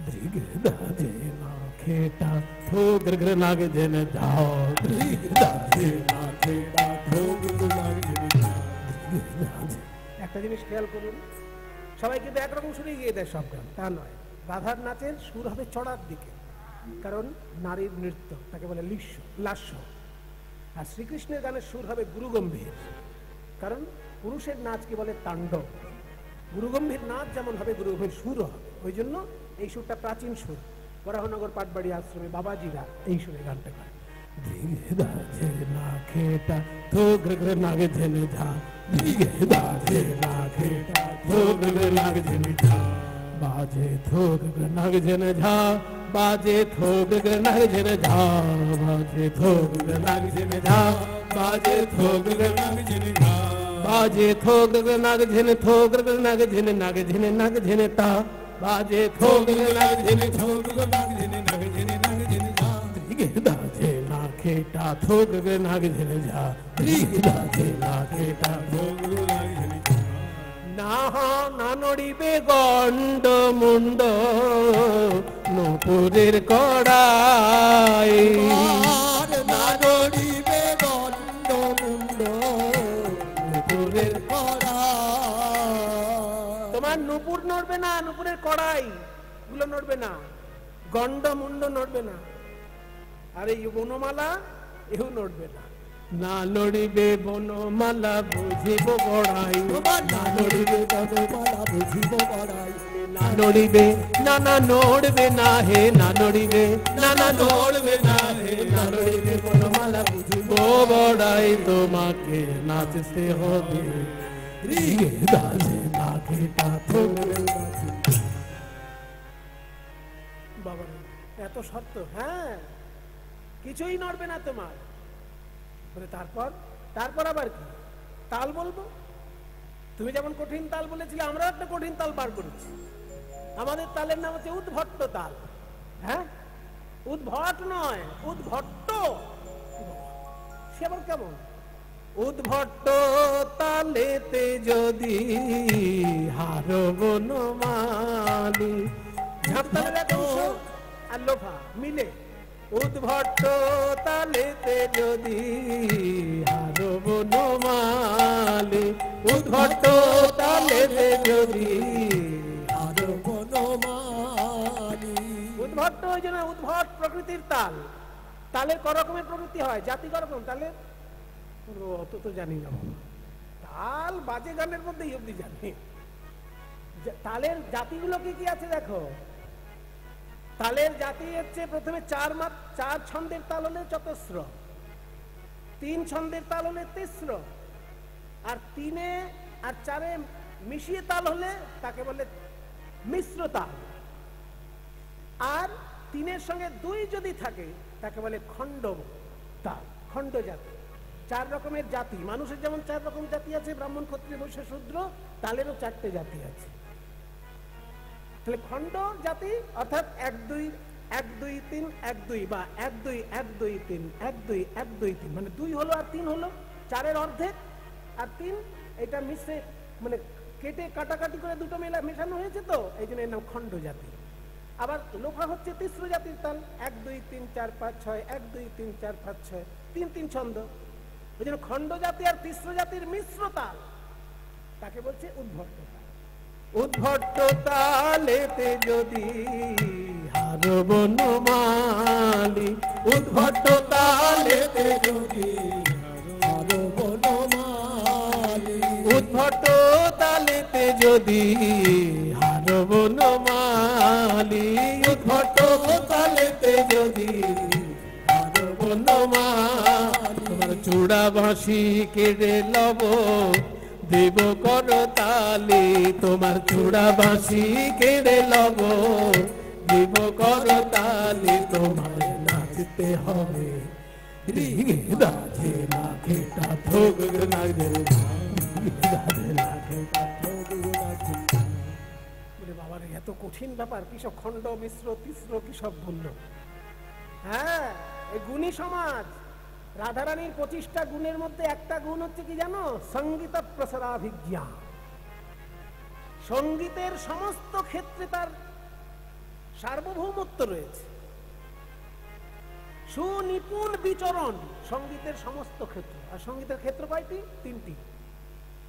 দৃগদাজে না খেটা থো গ্রগ্র নাগ জেন যাও, দৃগদাজে না খেটা থো গ্রগ্র নাগ জেন যাও। একটা জিনিস খেয়াল করুন, সবাই কিন্তু একরকম সুরে গিয়ে দেয় সব গান, তা নয়। রাধার নাচের সুর হবে চড়ার দিকে, কারণ নারীর নৃত্য, তাকে বলে লাস্য। আর শ্রীকৃষ্ণের গানের সুর হবে গুরুগম্ভীর, কারণ পুরুষের নাচকে বলে তাণ্ডব। গুরুগম্ভীর নাচ যেমন হবে, গুরুগম্ভীর সুরও হবে। ওই জন্য এই সুরটা প্রাচীন সুর। বরাহনগর পাটবাড়ি আশ্রমে বাবাজিরা এই সুরে গানটা গায়। ধীরে দাজে না খেটা থো গ্রগ্র নাগ ঝেনে ঝা, ধীরে দাজে না খেটা থো গ্রগ্র নাগ ঝেনে ঝা, বাজে থো গ্রগ্র নাগ ঝেনে ঝা, বাজে থো গ্রগ্র নাগ ঝেনে ঝা, বাজে থো গ্রগ্র নাগ ঝেনে ঝা, বাজে থো গ্রগ্র নাগ ঝেনে ঝা, बाजे थोग नाग झिन थोग नाग झिन नाग झिन नाग झिन ता बाजे थोग नाग झिन थोग नाग झिन नाग झिन नाग झिन जा दाजे ना खेटा थोग नाग झिन जा दाजे ना खेटा थोग नाग झिन ना ना नड़िबे गंड मुंड नुपुरेर कड़ाई না নড়িবে গন্ড মুন্ড নুপুরের কড়াই। তোমার নুপুর নড়বে না, নুপুরের কড়াই গুলো নড়বে না, গন্ড মুন্ড নড়বে না, আর এই বনমালা এও নড়বে না। না নড়িবে বনমালা বুঝিব বড়াই, না নড়িবে বনমালা বুঝিব বড়াই, না নড়িবে না না নড়বে না হে, না নড়িবে না না নড়বে না হে, না নড়িবে বনমালা বুঝিব ও বড়াই তোমাকে নাচতে হবে রিগে দাঁড়ে নাকেটা থোবড়ে বাবা এত শর্ত হ্যাঁ কিছুই নড়বে না তোমার তারপর আবার কি তাল বলবো তুমি যেমন কঠিন তাল বলেছিলে আমরা একটা কঠিন তাল বার করেছি আমাদের তালের নাম হচ্ছে উদ্ভট্ট তাল হ্যাঁ উদ্ভট নয় উদ্ভট্ট সে আবার কেমন উদ্ভট্ট তালেতে যদি হারব নমালি ঝাপতালের এক অংশ আর লোফা মিলে উদ্ভট্ট তালেতে যদি হারব নমালি উদ্ভট্ট তালেতে যদি হারব নমালি উদ্ভট্ট ওই জন্য উদ্ভট প্রকৃতির তাল তালের করকমের প্রকৃতি হয় জাতি করকম তালের অত তো জানি না তাল বাজে গানের মধ্যে অব্দি জানি তালের জাতিগুলো কি কি আছে দেখো তালের জাতি হচ্ছে প্রথমে চার ছন্দের তাল হলে চতুস্র 3 ছন্দের তাল হলে তিস্র আর 3 আর 4 মিশিয়ে তাল হলে তাকে বলে মিশ্র তাল আর 3 সঙ্গে 2 যদি থাকে তাকে বলে খণ্ড তাল খণ্ড জাতি 4 রকমের জাতি মানুষের যেমন 4 রকম জাতি আছে ব্রাহ্মণ ক্ষত্রিয় বৈশ্য শূদ্র তালেরও 4টে জাতি আছে তাহলে খণ্ড জাতি অর্থাৎ 1 2 1 2 3 1 2 বা 1 2 1 2 3 1 2 1 2 3 মানে 2 হলো আর 3 হলো 4 এর অর্ধেক আর 3 এটা মিশে মানে কেটে কাটাকাটি করে দুটো মেশানো হয়েছে তো এইজন্য এর নাম খণ্ড জাতি আবার লোফা হচ্ছে তিস্র জাতির তাল 1 2 3 4 5 6 1 2 3 4 5 6 3 3 ছন্দ ওইজন্য খণ্ড জাতি আর তিস্র জাতির মিশ্র তাল তাকে বলছে উদ্ভট্ট তাল উদ্ভট্ট তালেতে যদি হারব নমালি উদ্ভট্ট তালেতে যদি হারব নমালি উদ্ভট্ট তালেতে যদি হারব নমালি উদ্ভট্ট তালেতে যদি হারব নমালি তোমার চূড়া বাঁশি কেড়ে লব দেব কর তালে তোমার চূড়া বাঁশি কেড়ে লব দেব কর তালে তোমার নাচতে হবে রিগে দাঁড়ে নাকেটা থোগ লাগে বলে বাবার এত কঠিন ব্যাপার কিসব খণ্ড মিশ্র তিস্র কিসব বললো হ্যাঁ এই গুণী সমাজ রাধারানীর 25টা গুণের মধ্যে একটা গুণ হচ্ছে কি জানো সঙ্গীত প্রসারাভিজ্ঞা সঙ্গীতের সমস্ত ক্ষেত্রে তার সার্বভৌমত্ব রয়েছে সুনিপুণ বিচরণ সঙ্গীতের সমস্ত ক্ষেত্র আর সঙ্গীতের ক্ষেত্র কয়টি 3টি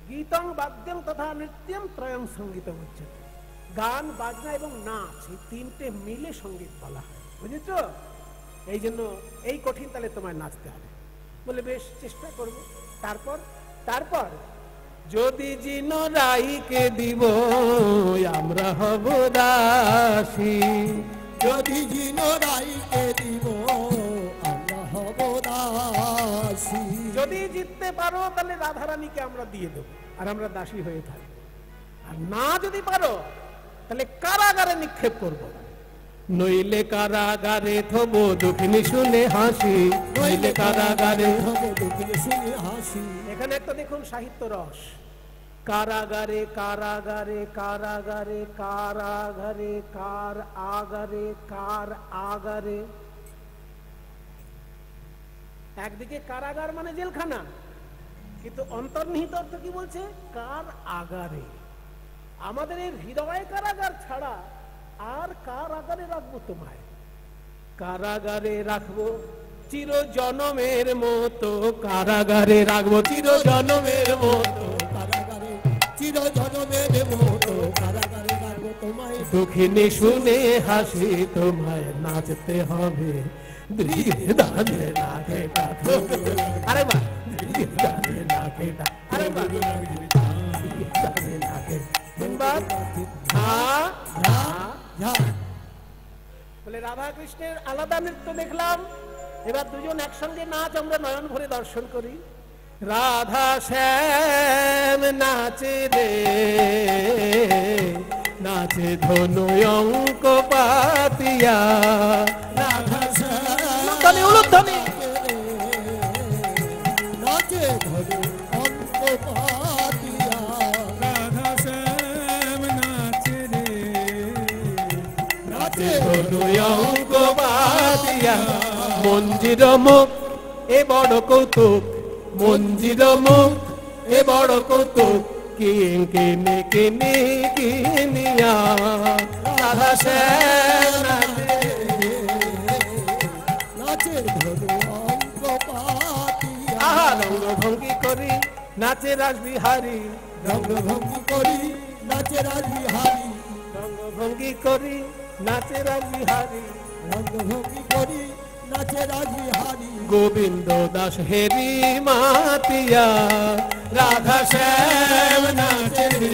গীতং বাদ্যং তথা নৃত্যম ত্রয়ং সঙ্গীতম উচ্যতে গান বাজনা এবং নাচ এই 3টে মিলে সঙ্গীত বলা হয় বুঝেছো এই জন্য এই কঠিন তালে তোমায় নাচতে হবে বলে বেশ চেষ্টা করব তারপর যদি জিন রাইকে দিব আমরা হব দাসী যদি জিন রাইকে দিব আমরা হব দাসী যদি জিততে পারো তাহলে রাধারানীকে আমরা দিয়ে দেব আর আমরা দাসী হয়ে থাকবো আর না যদি পারো তাহলে কারাগারে নিক্ষেপ করবো নইলে কারাগারে থব দুঃখিনী শুনে হাসি নইলে কারাগারে থব দুঃখিনী শুনে হাসি এখানে একটা দেখুন সাহিত্য রস কারাগারে কারাগারে কারাগারে কারাগারে কার আগারে কার আগারে একদিকে কারাগার মানে জেলখানা কিন্তু অন্তর্নিহিত অর্থ কি বলছে কার আগারে আমাদের এই হৃদয় কারাগার ছাড়া আর কার আগারে রাখবো তোমায় কারাগারে রাখবো চির জনমের মতো কারাগারে রাখবো চির জনমের মতো কারাগারে চির জনমের মতো কারাগারে রাখবো তোমায় দুঃখিনী শুনে হাসি তোমায় নাচতে হবে দাঁড়ে নাকেটা আরে বা দাঁড়ে নাকেটা আরে বা দাঁড়ে নাকে বলে রাধা কৃষ্ণের আলাদা নৃত্য দেখলাম এবার দুজন একসঙ্গে নাচ, আমরা নয়ন ভরে দর্শন করি। রাধা শ্যাম নাচে রে, নাচে ধনু অঙ্ক পাতিয়া। রাধা শ্যাম উলুধ্বনি নাচে ধনু অঙ্ক পাতিয়া। রাধা শ্যাম নাচে রে, নাচে ধনু অঙ্ক পাতিয়া। মঞ্জির মুখ এ বড় কৌতুক, মঞ্জির মুখ এ বড় কৌতুক, কিনে কিনে কিনিয়া। রাধা শ্যাম নাচে, নাচে ধনু অঙ্ক পাতিয়া। আহা রঙ্গভঙ্গি করি নাচে রাসবিহারী, রঙ্গভঙ্গি করি নাচে রাসবিহারী। রঙ্গভঙ্গি করি নাচে রাসবিহারী। রঙ্গভঙ্গি করি নাচে রাসবিহারী। গোবিন্দ দাস হেরি মাতিয়া। রাধা শ্যাম নাচে রে,